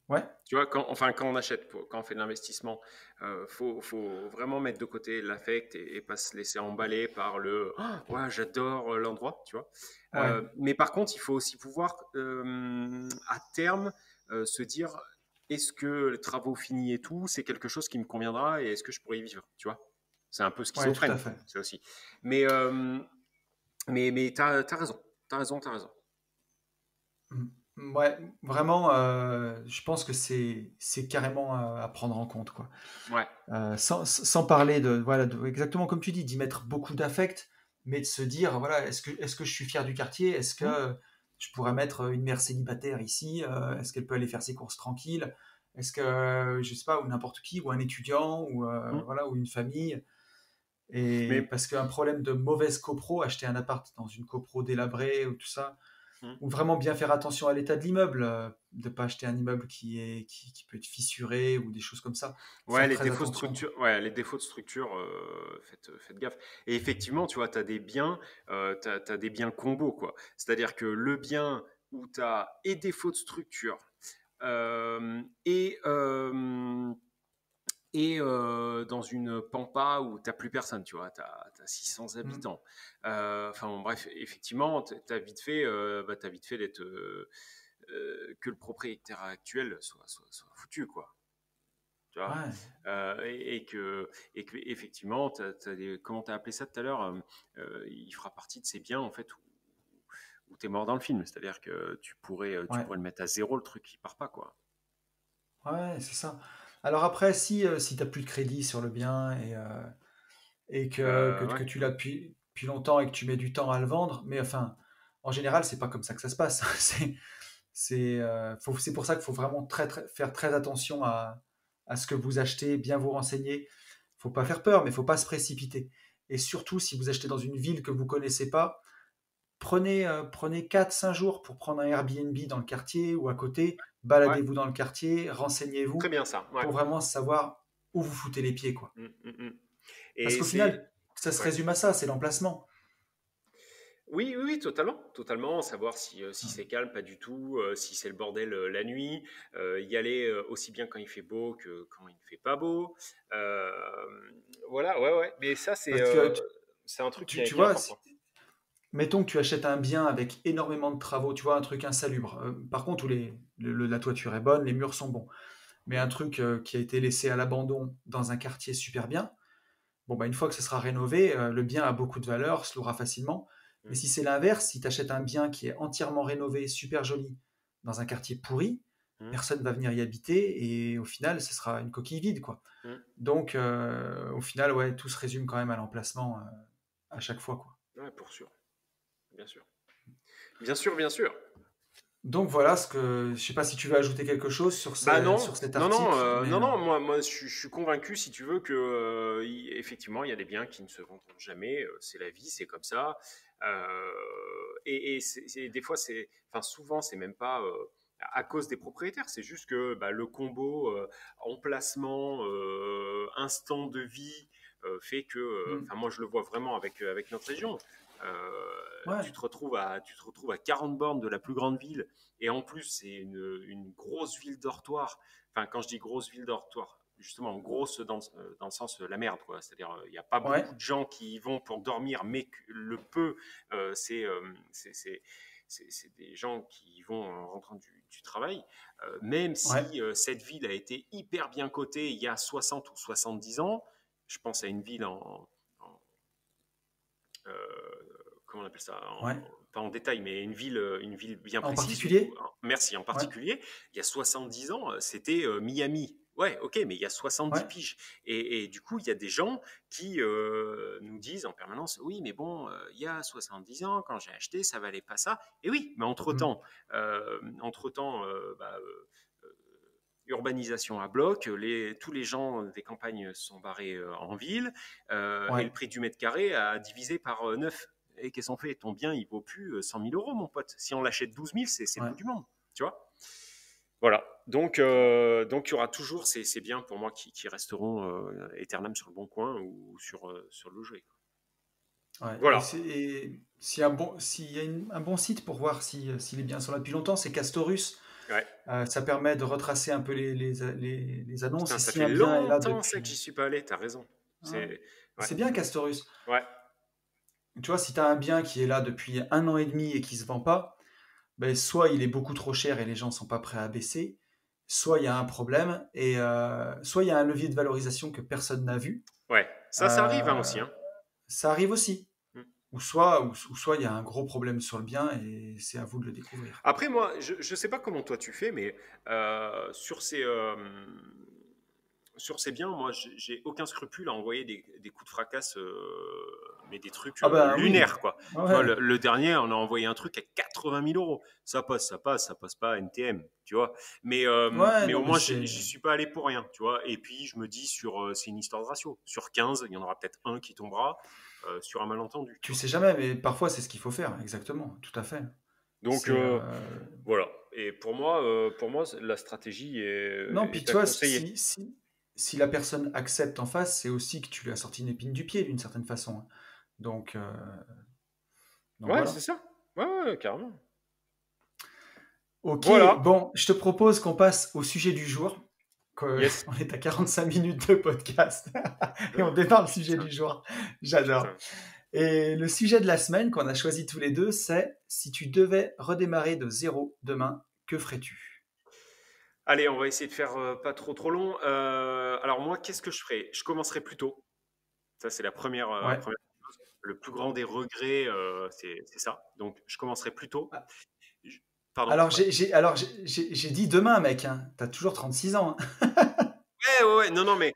Ouais, Tu vois, quand on achète, quand on fait de l'investissement, faut vraiment mettre de côté l'affect et pas se laisser emballer par le «Ah, ouais, j'adore l'endroit, tu vois. ouais, Mais par contre, il faut aussi pouvoir, à terme, se dire est-ce que les travaux finis et tout, c'est quelque chose qui me conviendra et est-ce que je pourrais y vivre, tu vois. C'est un peu ouais, tout à schizophrène, quoi, fait. c'est aussi. Mais, mais t'as raison, t'as raison, t'as raison. Hmm. Ouais, vraiment, je pense que c'est carrément à prendre en compte, quoi. Ouais. Sans parler de, voilà, exactement comme tu dis, d'y mettre beaucoup d'affect, mais de se dire, voilà, est-ce que je suis fier du quartier? Est-ce Mm. que je pourrais mettre une mère célibataire ici? Est-ce qu'elle peut aller faire ses courses tranquille? Est-ce que, je sais pas, ou n'importe qui, ou un étudiant, ou Mm. voilà, ou une famille. Et Mais parce qu'un problème de mauvaise copro, acheter un appart dans une copro délabrée ou tout ça, mm. ou vraiment bien faire attention à l'état de l'immeuble, de pas acheter un immeuble qui peut être fissuré ou des choses comme ça. Ouais, Faire les très défauts de attention, quoi. structure, ouais, les défauts de structure, faites gaffe. Et effectivement, tu vois, tu as des biens, t'as des biens combos, quoi. C'est-à-dire que le bien où tu as et défaut de structure, euh, et, euh, dans une pampa où tu n'as plus personne, tu vois, tu as 600 Mm. habitants. Enfin, bon, bref, effectivement, tu as vite fait, t'as vite fait d'être, que le propriétaire actuel soit foutu, quoi. Tu vois. Ouais, Et que effectivement, comment tu as appelé ça tout à l'heure, il fera partie de ces biens en fait où tu es mort dans le film. C'est-à-dire que tu ouais, pourrais le mettre à zéro, le truc qui part pas, quoi. ouais, c'est ça. Alors après, si t'as plus de crédit sur le bien et que Ouais. tu l'as depuis longtemps et que tu mets du temps à le vendre, mais enfin, en général, c'est pas comme ça que ça se passe. C'est pour ça qu'il faut vraiment faire très attention à ce que vous achetez, bien vous renseigner. Faut pas faire peur, mais faut pas se précipiter. Et surtout, si vous achetez dans une ville que vous connaissez pas, prenez 4-5 jours pour prendre un Airbnb dans le quartier ou à côté, Ouais, baladez-vous dans le quartier, très renseignez-vous bien ça. Ouais. pour vraiment savoir où vous foutez les pieds, quoi. Mm, mm, mm. Parce Et qu'au c'est. final, ça se Ouais. résume à ça, c'est l'emplacement. Oui, oui, oui, totalement, totalement. Savoir si c'est calme, pas du tout, si c'est le bordel la nuit, y aller aussi bien quand il fait beau que quand il ne fait pas beau. Euh, voilà, ouais, ouais. Mais ça, Parce que c'est un truc tu qui est vois, important. mettons que tu achètes un bien avec énormément de travaux, tu vois, un truc insalubre. Par contre, où la toiture est bonne, les murs sont bons. Mais un Mm, truc qui a été laissé à l'abandon dans un quartier super bien, bon, bah, une fois que ce sera rénové, le bien a beaucoup de valeur, se louera facilement. Mais mm, si c'est l'inverse, si tu achètes un bien qui est entièrement rénové, super joli, dans un quartier pourri, mm, personne ne va venir y habiter et au final, ce sera une coquille vide, quoi. mm. Donc, au final, ouais, tout se résume quand même à l'emplacement à chaque fois, quoi. Ouais, pour sûr, bien sûr. Bien sûr, bien sûr. Donc voilà ce que je sais pas si tu veux ajouter quelque chose sur Bah non, sur cet non, non, article, mais non, non, moi je suis convaincu, si tu veux, que effectivement, il y a des biens qui ne se vendront jamais. C'est la vie, c'est comme ça. Euh, des fois, enfin, souvent, c'est même pas à cause des propriétaires. C'est juste que bah, le combo emplacement, instant de vie fait que, hmm, enfin, moi, je le vois vraiment avec notre région. ouais, Tu te retrouves à 40 bornes de la plus grande ville et en plus, c'est une grosse ville dortoir. Enfin, quand je dis grosse ville dortoir, justement, grosse dans le sens la merde, quoi. C'est-à-dire, il n'y a pas ouais, beaucoup de gens qui y vont pour dormir, mais le peu, euh, c'est euh, c'est c'est- c'est des gens qui y vont en rentrant du travail. Même ouais, si cette ville a été hyper bien cotée il y a 60 ou 70 ans, je pense à une ville en, comment on appelle ça, ouais. pas en détail, mais une ville bien En précise, particulier? merci en Ouais, particulier, il y a 70 ans, c'était Miami. Ouais, ok, mais il y a 70 ouais, piges. Et du coup, il y a des gens qui nous disent en permanence, oui, mais bon, il y a 70 ans, quand j'ai acheté, ça valait pas ça. Et oui, mais hmm, entre-temps, urbanisation à bloc, tous les gens des campagnes sont barrés en ville, et ouais, le prix du mètre carré a divisé par 9. Et qu'est-ce qu'on fait? Ton bien, il vaut plus 100 000 euros, mon pote. Si on l'achète 12 000, c'est le ouais. bout du monde. Tu vois? Voilà. Donc, il y aura toujours ces biens pour moi qui resteront éternels sur le bon coin ou sur le jeu. Ouais, Voilà. s'il y a un bon site pour voir si les biens sont là depuis longtemps, c'est Castorus. Ouais. Ça permet de retracer un peu les annonces Putain, et ça si fait un bien est là longtemps ça que depuis. j'y suis pas allé. T'as raison. Ouais. C'est ouais, C'est bien Castorus. ouais. Tu vois, si tu as un bien qui est là depuis 1 an et demi et qui se vend pas, ben, soit il est beaucoup trop cher et les gens sont pas prêts à baisser, soit il y a un problème et soit il y a un levier de valorisation que personne n'a vu. Ouais. Ça arrive hein, Euh, aussi. Hein. Ça arrive aussi. Mm. soit il y a un gros problème sur le bien et c'est à vous de le découvrir. Après, moi, je ne sais pas comment toi tu fais, mais sur ces biens, moi, j'ai aucun scrupule à envoyer des coups de fracasse, mais des trucs Ah ben oui, lunaires, quoi. Tu vois, ouais. le dernier, on a envoyé un truc à 80 000 euros. Ça passe pas NTM, tu vois. Ouais, Mais non, au mais moins, c'est. j'y suis pas allé pour rien, tu vois. Et puis, je me dis, c'est une histoire de ratio. Sur 15, il y en aura peut-être un qui tombera sur un malentendu, tu Tu vois. sais jamais, mais parfois c'est ce qu'il faut faire, exactement, tout à fait. Donc, C'est. voilà. Et pour moi, la stratégie Non, puis est tu à vois, conseiller. si la personne accepte en face, c'est aussi que tu lui as sorti une épine du pied d'une certaine façon, hein. Donc, euh, donc Ouais, c'est voilà. ça. Ouais, ouais, carrément. Ok, Voilà. bon, je te propose qu'on passe au sujet du jour. Yes. On est à 45 minutes de podcast et on démarre le sujet Putain, du jour. J'adore. putain. Et le sujet de la semaine qu'on a choisi tous les deux, c'est si tu devais redémarrer de zéro demain, que ferais-tu? Allez, on va essayer de faire pas trop trop long. Alors moi, qu'est-ce que je ferais? Je commencerai plus tôt. Ça, c'est la Ouais. première chose. Le plus grand des regrets, c'est ça. Donc, je commencerai plus tôt. Je- Pardon, Alors, ouais. j'ai dit demain, mec, hein. T'as toujours 36 ans, hein. Ouais, ouais, ouais. Non, non, mais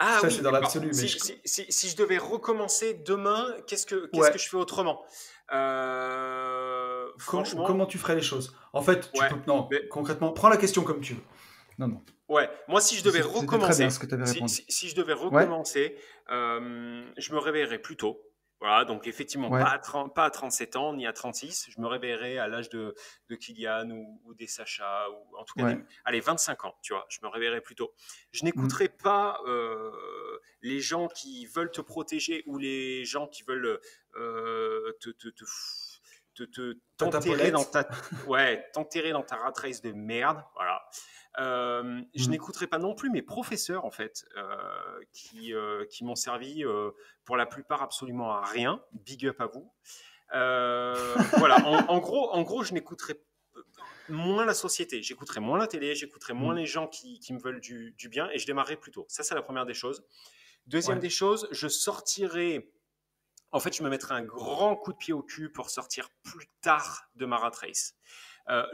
ah Ça, c'est oui. dans Alors, l'absolu, mais si je devais recommencer demain, qu'est-ce que ouais. je fais autrement? Comment Franchement, tu ferais les choses? En fait, tu ouais. peux. Non, Mais concrètement, prends la question comme tu veux. Non, non. ouais, moi, si je devais C'était très bien ce recommencer, que tu avais répondu. si je devais Ouais, recommencer, je me réveillerais plus tôt. Voilà, donc effectivement, ouais. pas à 37 ans, ni à 36. Je me réveillerais à l'âge de Kylian ou des Sacha, ou en tout cas Ouais. allez, 25 ans, tu vois, je me réveillerais plus tôt. Je Mm. n'écouterai pas les gens qui veulent te protéger ou les gens qui veulent Tata t'enterrer dans Paulette. ta, ouais, t'enterrer dans ta rat race de merde. Voilà. Je Mm. n'écouterai pas non plus mes professeurs, en fait, qui m'ont servi pour la plupart absolument à rien. Big up à vous. Voilà, en gros, je n'écouterai moins la société, j'écouterai moins la télé, j'écouterai moins Mm. les gens qui me veulent du bien et je démarrerai plus tôt. Ça, c'est la première des choses. Deuxième Ouais, des choses, je sortirai. En fait, je me mettrai un grand coup de pied au cul pour sortir plus tard de ma rat race.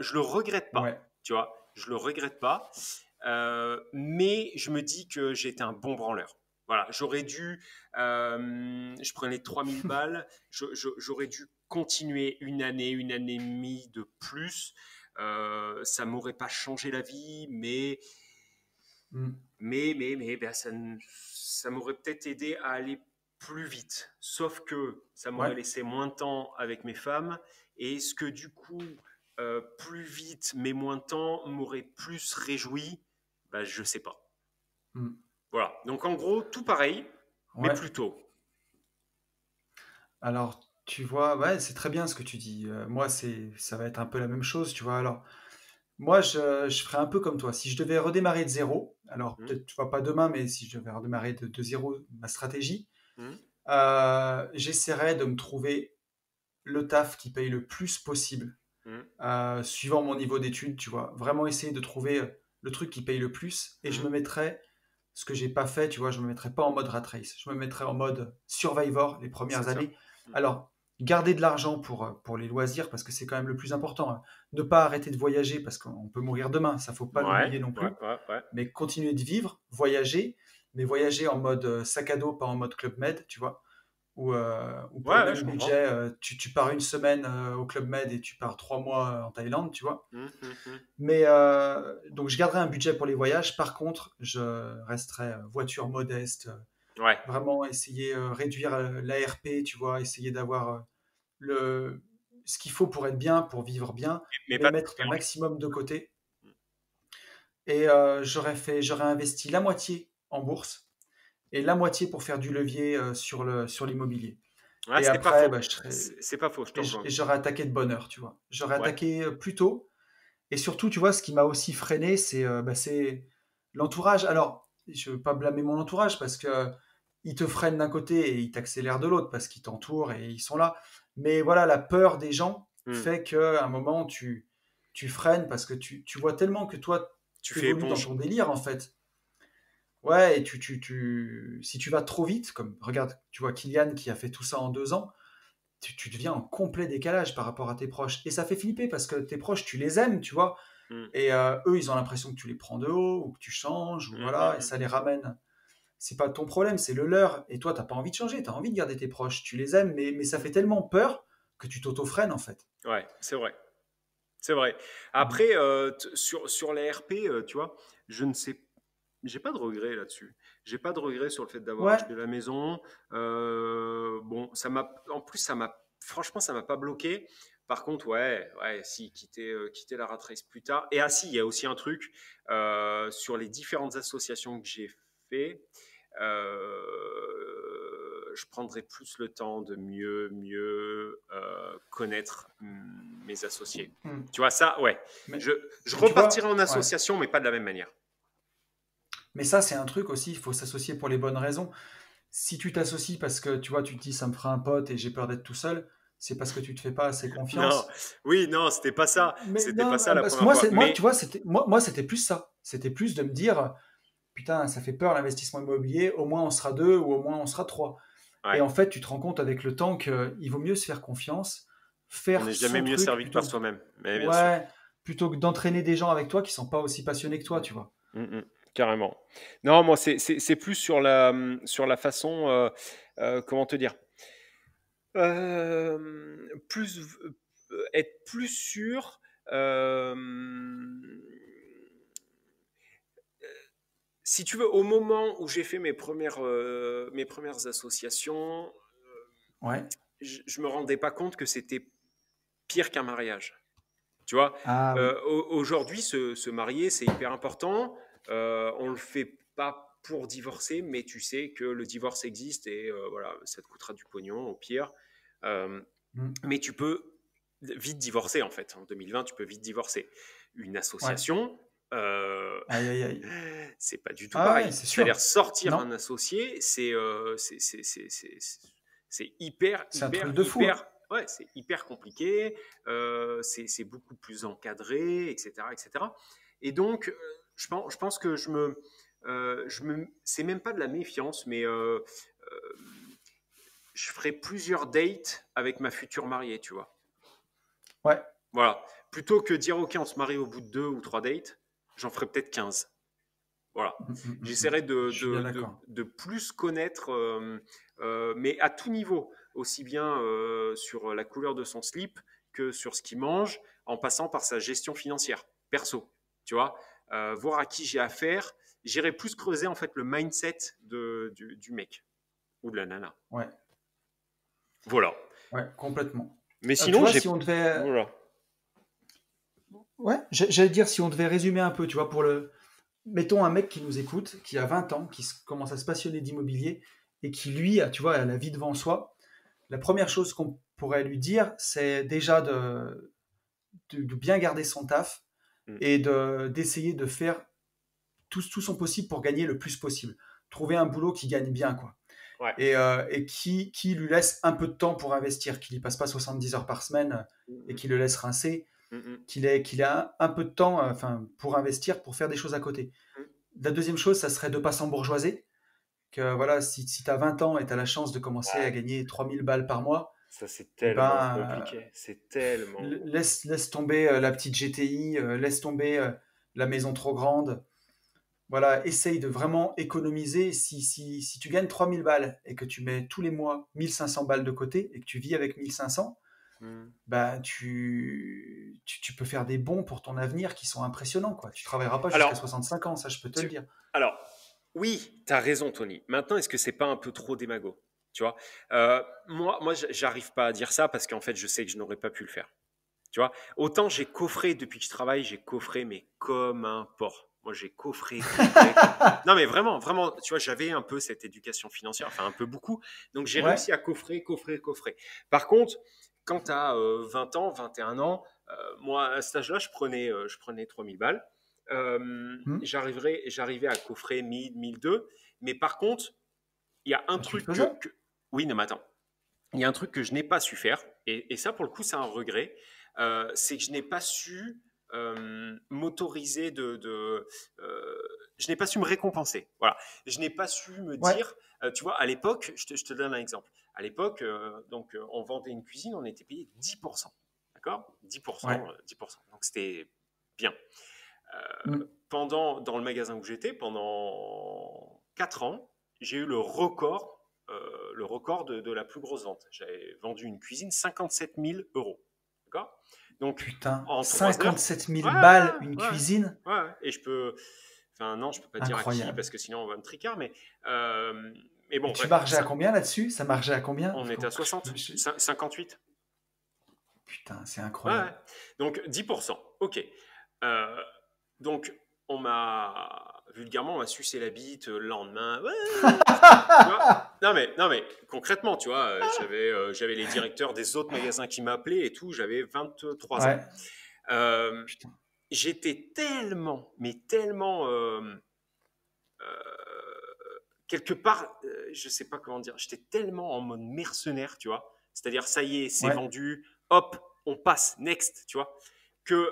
Je le regrette ouais. pas, tu vois, je le regrette pas, mais je me dis que j'ai été un bon branleur. Voilà, je prenais 3 000 balles, j'aurais dû continuer une année et demie de plus. Ça m'aurait pas changé la vie, Mm. ben, ça m'aurait peut-être aidé à aller plus vite. Sauf que ça m'aurait Ouais. laissé moins de temps avec mes femmes. Et est-ce que du coup, plus vite mais moins de temps m'aurait plus réjoui? Bah, je sais pas. Mm. Voilà. Donc en gros, tout pareil, mais Ouais. plus tôt. Alors, tu vois, ouais, c'est très bien ce que tu dis. Moi, ça va être un peu la même chose, tu vois. Alors, moi, je ferais un peu comme toi. Si je devais redémarrer de zéro, alors Hmm, peut-être, tu vois, pas demain, mais si je devais redémarrer de zéro ma stratégie, hmm, j'essaierais de me trouver le taf qui paye le plus possible, hmm, suivant mon niveau d'études, tu vois. Vraiment essayer de trouver le truc qui paye le plus, et je hmm, me mettrais, ce que j'ai pas fait, tu vois, je me mettrais pas en mode rat race, je me mettrais en mode survivor les c'est premières ça. années. Hmm. Alors, garder de l'argent pour les loisirs, parce que c'est quand même le plus important, hein. Ne pas arrêter de voyager, parce qu'on peut mourir demain, ça faut pas Ouais, l'oublier non ouais, plus, ouais, ouais. mais continuer de vivre, voyager, mais voyager en mode sac à dos, pas en mode Club Med, tu vois, ou pour Ouais, le ouais, même je comprends. budget, tu pars une semaine au Club Med et tu pars 3 mois en Thaïlande, tu vois. Hmm, hmm, hmm. Mais donc je garderai un budget pour les voyages. Par contre, je resterai voiture modeste, Ouais. vraiment essayer réduire l'ARP, tu vois, essayer d'avoir le ce qu'il faut pour être bien, pour vivre bien, Mais mais pas mettre un mélanger. maximum de côté. Et j'aurais investi la moitié en bourse et la moitié pour faire du levier sur l'immobilier. Ouais, Et c'est pas après, faux. bah, je serais C'est pas faux, je te rejoins. et j'aurais attaqué de bonne heure, tu vois. J'aurais Ouais. attaqué plus tôt. Et surtout, tu vois, ce qui m'a aussi freiné, c'est l'entourage. Alors, je ne veux pas blâmer mon entourage parce que ils te freinent d'un côté et ils t'accélèrent de l'autre parce qu'ils t'entourent et ils sont là. Mais voilà, la peur des gens Hmm. fait qu'à un moment, tu freines parce que tu vois tellement que toi, Tu fais t'évolues dans éponge. ton délire, en fait. Ouais, et si tu vas trop vite, comme regarde, tu vois Kylian qui a fait tout ça en 2 ans, tu deviens en complet décalage par rapport à tes proches. Et ça fait flipper parce que tes proches, tu les aimes, tu vois. Mm, Et eux, ils ont l'impression que tu les prends de haut ou que tu changes, ou mm, voilà, et mm, ça les ramène. C'est pas ton problème, c'est le leur. Et toi, t'as pas envie de changer, t'as envie de garder tes proches. Tu les aimes, mais ça fait tellement peur que tu t'auto-freines en fait. ouais, c'est vrai. C'est vrai. Mhm. Après, sur les RP, tu vois, je ne sais, j'ai pas de regret là-dessus. J'ai pas de regret sur le fait d'avoir Ouais, acheté la maison. Bon, en plus, franchement, ça m'a pas bloqué. Par contre, ouais, si, quitter la rat race plus tard. Et ah si, il y a aussi un truc sur les différentes associations que j'ai fait. Je prendrai plus le temps de mieux connaître mes associés. hmm. Tu vois, ça, ouais. mais, Je, je mais tu repartirai vois, en ouais. association, mais pas de la même manière. Mais ça, c'est un truc aussi, il faut s'associer pour les bonnes raisons. Si tu t'associes parce que tu vois, tu te dis ça me fera un pote et j'ai peur d'être tout seul, c'est parce que tu te fais pas assez Non, confiance. oui, non, c'était pas ça. Mais C'était pas non, ça la parce que première moi, fois. tu Mais, vois, c'était plus ça. C'était plus de me dire, putain, ça fait peur l'investissement immobilier, au moins on sera deux ou au moins on sera trois. Et ouais, en fait, tu te rends compte avec le temps qu'il vaut mieux se faire confiance, on faire n'est jamais son mieux truc servi que par soi-même. Mais bien sûr. ouais, plutôt que d'entraîner des gens avec toi qui sont pas aussi passionnés que toi, Mm, tu vois. carrément. Non, moi, c'est plus sur la façon, comment te dire, plus être plus sûr. euh, Si tu veux, au moment où j'ai fait mes premières associations, Ouais. je me rendais pas compte que c'était pire qu'un mariage. Tu vois, Ah oui. aujourd'hui, se marier, c'est hyper important. On le fait pas pour divorcer, mais tu sais que le divorce existe et voilà, ça te coûtera du pognon au pire. Euh, Mm. mais tu peux vite divorcer en fait. En 2020, tu peux vite divorcer. Une Ouais. association, Aïe, aïe, aïe. c'est pas du tout Ah ouais, pareil. c'est C'est-à-dire sûr. sortir un Non, associé, c'est hyper, c'est un hyper, truc de fou, hein. hyper, ouais, c'est hyper compliqué. C'est beaucoup plus encadré, etc., etc. Et cetera. Et donc, je pense que c'est même pas de la méfiance, mais je ferai plusieurs dates avec ma future mariée, tu vois. Ouais. Voilà. Plutôt que dire, OK, on se marie au bout de 2 ou 3 dates, j'en ferai peut-être 15. Voilà. J'essaierai de, Je suis bien de, de, d'accord. de plus connaître, mais à tout niveau, aussi bien sur la couleur de son slip que sur ce qu'il mange, en passant par sa gestion financière, perso. Tu vois, voir à qui j'ai affaire. J'irai plus creuser en fait le mindset du mec ou de la nana. Ouais, Voilà. ouais, complètement. Mais Tu sinon, vois, j'ai. si on devait, Voilà. ouais, j'allais dire si on devait résumer un peu, tu vois, mettons un mec qui nous écoute, qui a 20 ans, commence à se passionner d'immobilier et qui, lui, tu vois, a la vie devant soi. La première chose qu'on pourrait lui dire, c'est déjà de bien garder son taf Mm. et d'essayer de faire tout son possible pour gagner le plus possible. Trouver un boulot qui gagne bien, quoi. Ouais. Et qui lui laisse un peu de temps pour investir, qu'il n'y passe pas 70 heures par semaine et Mm, qui le laisse rincer, mm, mm, qu'il a un peu de temps enfin, pour investir, pour faire des choses à côté. mm. La deuxième chose, ça serait de ne pas s'embourgeoiser. Que voilà, si tu as 20 ans et tu as la chance de commencer à Ouais. gagner 3000 balles par mois, Ça, c'est eh tellement ben, compliqué. C'est tellement compliqué. laisse tomber la petite GTI, laisse tomber la maison trop grande. Voilà, essaye de vraiment économiser. Si tu gagnes 3000 balles et que tu mets tous les mois 1500 balles de côté et que tu vis avec 1500, Mm. bah, tu peux faire des bons pour ton avenir qui sont impressionnants, quoi. Tu travailleras pas jusqu'à Alors, 65 ans, ça je peux te le tu- dire. alors, oui, tu as raison, Tony. Maintenant, est-ce que c'est pas un peu trop démago? Tu vois, moi, j'arrive pas à dire ça parce qu'en fait, je sais que je n'aurais pas pu le faire. Tu vois, autant j'ai coffré depuis que je travaille, j'ai coffré, mais comme un porc. Moi, j'ai coffré, coffré, coffré. Non, mais vraiment, vraiment, tu vois, j'avais un peu cette éducation financière, enfin un peu beaucoup. Donc, j'ai Ouais. réussi à coffrer, coffrer, coffrer. Par contre, quand tu as 20 ans, 21 ans, moi, à cet âge-là, je prenais 3000 balles. Hmm. J'arrivais à coffrer 1000, 1002. Mais par contre, il y a un Bah, tu le truc faisais. Oui, non, mais attends. Il y a un truc que je n'ai pas su faire, et ça, pour le coup, c'est un regret, c'est que je n'ai pas su m'autoriser je n'ai pas su me récompenser. Voilà. Je n'ai pas su me Ouais, dire, tu vois, à l'époque, je te donne un exemple. À l'époque, on vendait une cuisine, on était payé 10%. D'accord? 10%, ouais. 10%. Donc, c'était bien. Mm. Dans le magasin où j'étais, pendant 4 ans, j'ai eu le record de la plus grosse vente. J'avais vendu une cuisine 57 000 euros. D'accord? Donc, Putain, en 3 heures, 57 ouais, 000 balles, une ouais, cuisine? ouais. Et je peux, enfin, non, je peux pas dire à qui Incroyable. parce que sinon on va me tricard, mais Et bon, tu bref, margeais à combien là-dessus? Ça margeait à combien? on était à 60, 58. Putain, c'est Ouais, ouais. incroyable. Donc 10%. Ok. Euh, donc vulgairement, on m'a sucé la bite le lendemain. Ouais, tu vois. Non mais concrètement, tu vois, j'avais les directeurs des autres magasins qui m'appelaient et tout. J'avais 23 ans. Ouais, Euh, putain. J'étais tellement, mais tellement quelque part, je sais pas comment dire, j'étais tellement en mode mercenaire, tu vois. C'est-à-dire, ça y est, c'est Ouais, vendu, hop, on passe, next, tu vois. Que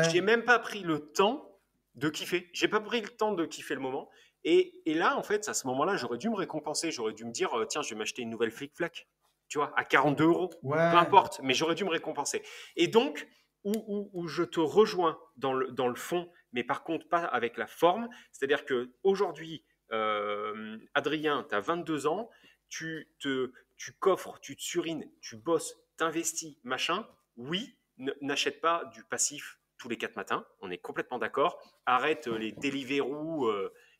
j'ai ouais, même pas pris le temps de kiffer. J'ai pas pris le temps de kiffer le moment. Et là, en fait, à ce moment-là, j'aurais dû me récompenser. J'aurais dû me dire, tiens, je vais m'acheter une nouvelle flic-flac, tu vois, à 42 euros. Peu ouais. importe, mais j'aurais dû me récompenser. Et donc, où je te rejoins dans le fond, mais par contre, pas avec la forme. C'est-à-dire qu'aujourd'hui, Adrien, tu as 22 ans, tu coffres, tu te surines, tu bosses, t'investis, machin. Oui, n'achète pas du passif tous les 4 matins, on est complètement d'accord. Arrête les Deliveroo,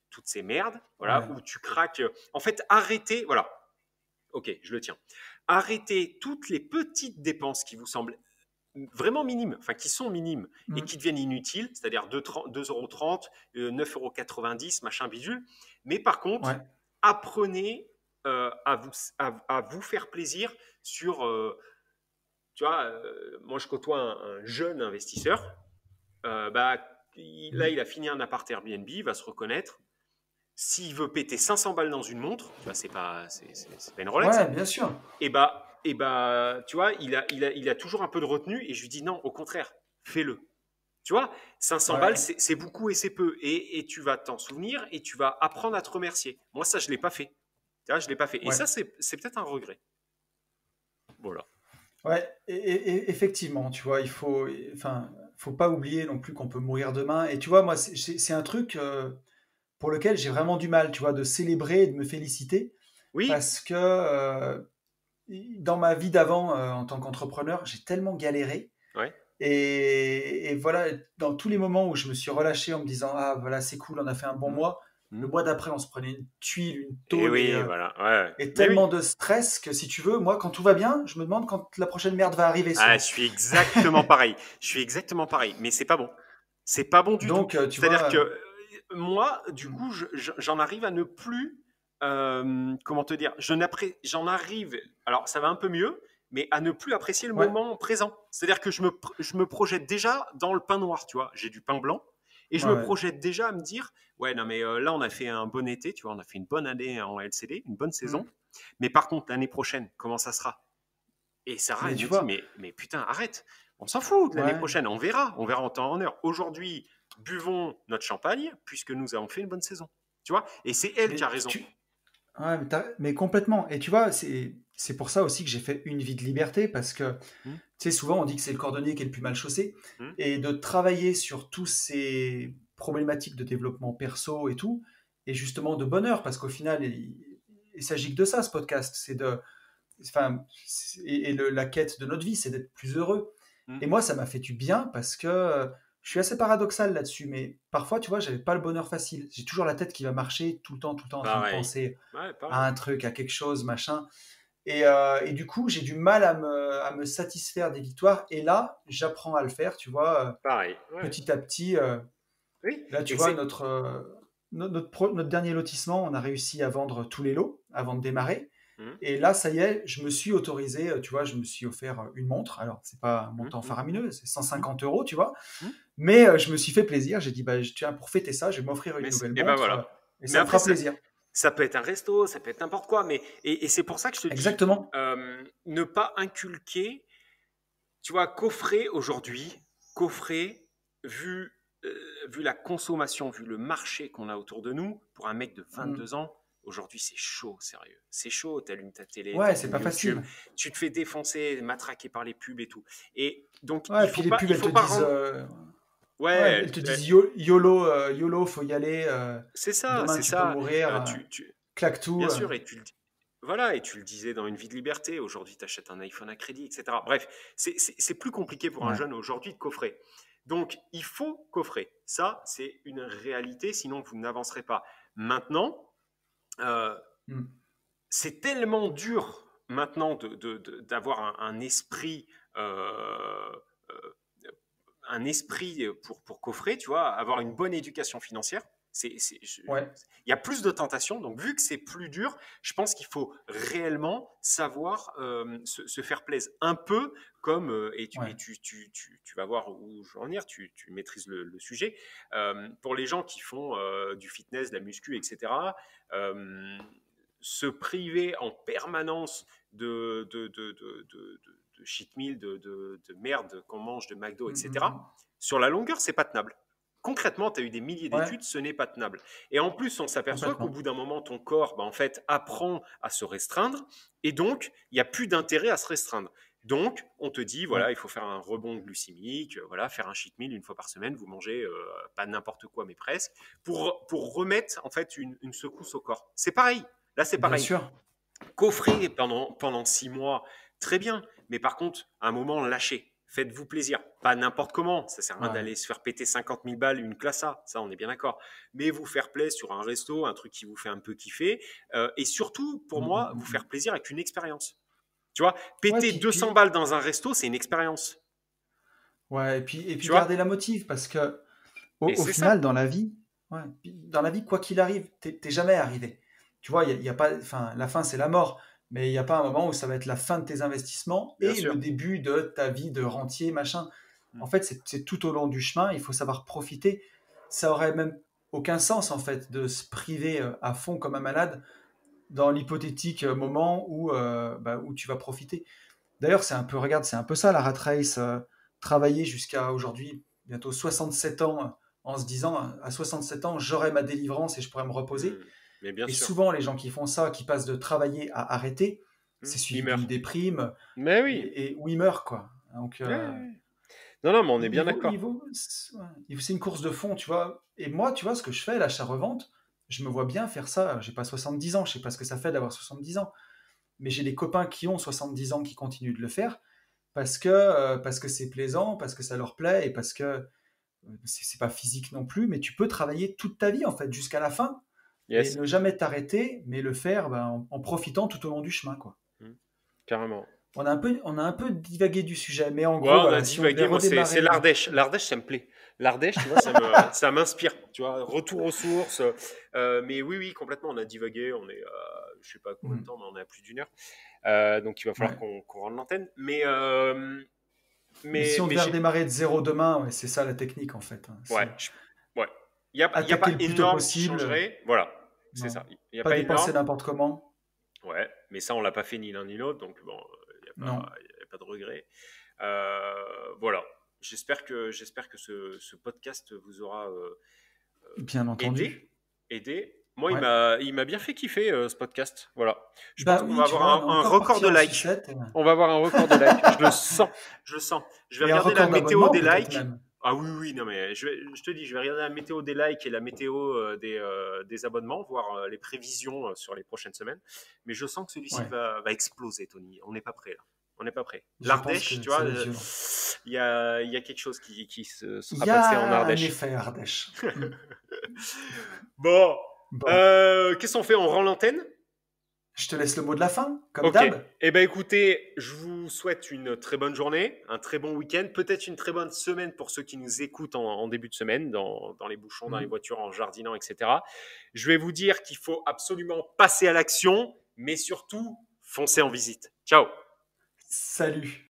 toutes ces merdes, voilà, Ouais. où tu craques. En fait, arrêtez, voilà, ok, je le tiens. Arrêtez toutes les petites dépenses qui vous semblent vraiment minimes, enfin qui sont minimes et Mm. qui deviennent inutiles, c'est-à-dire 2,30 €, 9,90 €, machin bidule. Mais par contre, Ouais. apprenez à vous faire plaisir sur, tu vois, moi je côtoie un jeune investisseur, bah, là Mm. il a fini un appart Airbnb, il va se reconnaître. S'il veut péter 500 balles dans une montre, tu vois, c'est pas une Rolex, Ouais, hein, bien sûr. tu vois, il a toujours un peu de retenue et je lui dis non, au contraire, fais-le. Tu vois, 500 balles, Ouais. c'est beaucoup et c'est peu. Et tu vas t'en souvenir et tu vas apprendre à te remercier. Moi, ça, je ne l'ai pas fait. Tu vois, je ne l'ai pas fait. Et Ouais. ça, c'est peut-être un regret. Voilà. Ouais. Effectivement, tu vois, enfin, faut pas oublier non plus qu'on peut mourir demain. Et tu vois, moi, c'est un truc pour lequel j'ai vraiment du mal, tu vois, de célébrer et de me féliciter. Oui, Parce que dans ma vie d'avant, en tant qu'entrepreneur, j'ai tellement galéré. ouais. Et voilà, dans tous les moments où je me suis relâché en me disant, ah voilà, c'est cool, on a fait un bon Mm, mois, le mm. mois d'après, on se prenait une tuile, une Et tôle oui, voilà. Ouais, ouais. et Mais tellement oui. de stress que si tu veux, moi, quand tout va bien, je me demande quand la prochaine merde va arriver Ah, souvent. je suis exactement pareil. Je suis exactement pareil. Mais c'est pas bon. C'est pas bon du tout. Donc, tu C'est-à-dire que vois, moi, du mm, coup, j'en arrive à ne plus. Comment te dire, j'en arrive. Alors, ça va un peu mieux, mais à ne plus apprécier le ouais, moment présent. C'est-à-dire que je me projette déjà dans le pain noir, tu vois. J'ai du pain blanc. Et je ouais, me ouais, projette déjà à me dire, ouais, non, mais là, on a fait un bon été, tu vois, on a fait une bonne année en LCD, une bonne mm. saison. Mais par contre, l'année prochaine, comment ça sera? Et Sarah, Mais elle tu me dit, vois, mais putain, arrête. On s'en fout de l'année ouais, prochaine. On verra en temps en heure. Aujourd'hui, buvons notre champagne puisque nous avons fait une bonne saison. Tu vois? Et c'est elle qui mais a raison. ouais, mais complètement. Et tu vois, c'est pour ça aussi que j'ai fait une vie de liberté parce que Hmm, tu sais, souvent on dit que c'est le cordonnier qui est le plus mal chaussé, hmm. et de travailler sur tous ces problématiques de développement perso et tout, et justement de bonheur, parce qu'au final, il s'agit que de ça, ce podcast, enfin, la quête de notre vie, c'est d'être plus heureux. Hmm. Et moi, ça m'a fait du bien parce que je suis assez paradoxal là-dessus, mais parfois, tu vois, j'avais pas le bonheur facile. J'ai toujours la tête qui va marcher tout le temps en train de Pareil. penser Ouais, à pareil. un truc, à quelque chose, machin. Et du coup, j'ai du mal à me satisfaire des victoires. Et là, j'apprends à le faire, tu vois, Pareil. Ouais. petit à petit. Oui. Là, tu Et vois, c'est. notre dernier lotissement, on a réussi à vendre tous les lots avant de Hmm, démarrer. hmm, Et là, ça y est, je me suis autorisé, tu vois, je me suis offert une montre. Alors, c'est pas un hmm, montant hmm, hmm, faramineux, c'est hmm, 150 €, tu vois. hmm. Mais je me suis fait plaisir. J'ai dit, bah, tiens, pour fêter ça, je vais m'offrir une nouvelle Et ben montre voilà. et Mais ça me après, fera ça, plaisir. ça peut être un resto, ça peut être n'importe quoi. Et c'est pour ça que je te dis, Exactement. ne pas inculquer. Tu vois, coffrer aujourd'hui, coffrer. vu, vu la consommation, vu le marché qu'on a autour de nous, pour un mec de Mm. 22 ans, aujourd'hui, c'est chaud, sérieux. C'est chaud, tu allumes ta télé, tu Ouais, c'est allumes pas YouTube, facile. tu te fais défoncer, matraquer par les pubs et tout. Et donc, Ouais, et puis les pubs, il elles te faut pas disent, rendre... ouais, Ouais, elles te disent YOLO, YOLO, faut y aller. c'est ça, Demain, c'est tu peux ça. mourir. Claque tout. Bien sûr, et voilà, et tu le disais dans Une vie de liberté, aujourd'hui tu achètes un iPhone à crédit, etc. Bref, c'est plus compliqué pour un Ouais. jeune aujourd'hui de coffrer. Donc, il faut coffrer. Ça, c'est une réalité, sinon vous n'avancerez pas. Maintenant, euh, Mm. c'est tellement dur maintenant d'avoir esprit, euh, un esprit pour coffrer, tu vois, avoir une bonne éducation financière. Ouais. Il y a plus de tentations, donc vu que c'est plus dur, je pense qu'il faut réellement savoir se faire plaisir un peu, comme, Ouais. tu vas voir où je veux en venir, tu maîtrises le sujet. Pour les gens qui font du fitness, de la muscu, etc., euh, se priver en permanence de cheat meal, de merde qu'on mange, de McDo, Mm, etc., sur la longueur, c'est pas tenable. Concrètement, tu as eu des milliers Ouais, d'études, ce n'est pas tenable. Et en plus, on s'aperçoit qu'au complètement. bout d'un moment, ton corps, en fait, apprend à se restreindre, et donc, il n'y a plus d'intérêt à se restreindre. Donc, on te dit, Ouais. voilà, il faut faire un rebond glycémique, voilà, faire un cheat meal une fois par semaine, vous mangez pas n'importe quoi, mais presque, pour remettre, en fait, une secousse au corps. C'est pareil. Là, c'est Bien pareil. sûr. Coffrer pendant 6 mois, très bien. Mais par contre, à un moment, lâchez. Faites-vous plaisir. Pas n'importe comment. Ça sert à rien Ouais. d'aller se faire péter 50 000 balles une classe A. Ça, on est bien d'accord. Mais vous faire plaisir sur un resto, un truc qui vous fait un peu kiffer. Et surtout, pour moi, vous Mm. faire plaisir avec une expérience. Tu vois, Ouais, péter 200 balles dans un resto, c'est une expérience. ouais, et puis Tu vois. garder la motive parce que Et au c'est final, ça. dans la vie, ouais, dans la vie, quoi qu'il arrive, t'es jamais arrivé. Tu vois, il y a pas, enfin, la fin, c'est la mort, mais il n'y a pas un moment où ça va être la fin de tes investissements Bien et le sûr. début de ta vie de rentier, machin. En Mm. fait, c'est tout au long du chemin, il faut savoir profiter. Ça aurait même aucun sens, en fait, de se priver à fond comme un malade dans l'hypothétique moment où tu vas profiter. D'ailleurs, c'est un peu, regarde, c'est un peu ça la rat race, travailler jusqu'à aujourd'hui, bientôt 67 ans, en se disant, à 67 ans, j'aurai ma délivrance et je pourrai me reposer. Mm. Mais bien Et sûr. souvent, les gens qui font ça, qui passent de travailler à arrêter, Mm. c'est Il suivi d'une meurt. déprime Mais oui. et où ils meurent, quoi. Donc, Ouais, ouais, ouais. Non, non, mais on est bien d'accord. c'est une course de fond, tu vois. Et moi, tu vois, ce que je fais, l'achat-revente, je me vois bien faire ça. J'ai pas 70 ans, je sais pas ce que ça fait d'avoir 70 ans. Mais j'ai des copains qui ont 70 ans qui continuent de le faire parce que c'est plaisant, parce que ça leur plaît et parce que c'est pas physique non plus, mais tu peux travailler toute ta vie en fait jusqu'à la fin et Yes. ne jamais t'arrêter, mais le faire en profitant tout au long du chemin quoi. Mm. Carrément. On a un peu divagué du sujet, mais en Ouais, gros on a voilà, si on devait divagué. Moi, c'est redémarrer, l'Ardèche. L'Ardèche, ça me plaît. L'Ardèche, tu vois, ça m'inspire. Tu vois, retour aux sources. Mais oui, oui, complètement. On a divagué. On est, je sais pas combien de temps, mais on est à plus d'1 heure. Donc, il va falloir ouais. qu'on rende l'antenne. Mais si on Mais devait redémarrer de zéro demain, ouais, c'est ça la technique en fait, hein. ouais, C'est ouais. Il y a attaquer pas le plus tôt énorme qui possible, changerait. Voilà, c'est non, ça. Il n'y a pas pas dépenser énorme. n'importe comment, Ouais, mais ça, on l'a pas fait ni l'un ni l'autre, donc bon, non, y a pas de regret. Voilà. J'espère que ce podcast vous aura bien entendu. aidé. Moi, Ouais. il m'a bien fait kiffer ce podcast. Voilà. Je pense Bah qu'on oui, va tu vois, on est avoir un encore record parti de en likes. sucette. On va avoir un record de likes. Je le sens. Je le sens. Je vais Et un regarder la record météo d'abonnement des peut-être likes. même. Ah oui, oui, non, mais je te dis, je vais regarder la météo des likes et la météo des abonnements, voir les prévisions sur les prochaines semaines. Mais je sens que celui-ci Ouais, va exploser, Tony. On n'est pas prêt, là. On n'est pas prêt. je pense L'Ardèche, que tu ça vois, va être violent. il y a quelque chose qui Il sera y passé en a un Ardèche. effet Ardèche. Hmm. Bon, Bon, qu'est-ce qu'on fait? On rend l'antenne? je te laisse le mot de la fin, comme Ok. d'hab. Eh ben écoutez, je vous souhaite une très bonne journée, un très bon week-end, peut-être une très bonne semaine pour ceux qui nous écoutent en début de semaine, dans les bouchons, dans les Hmm. voitures, en jardinant, etc. Je vais vous dire qu'il faut absolument passer à l'action, mais surtout, foncez en visite. Ciao! Salut.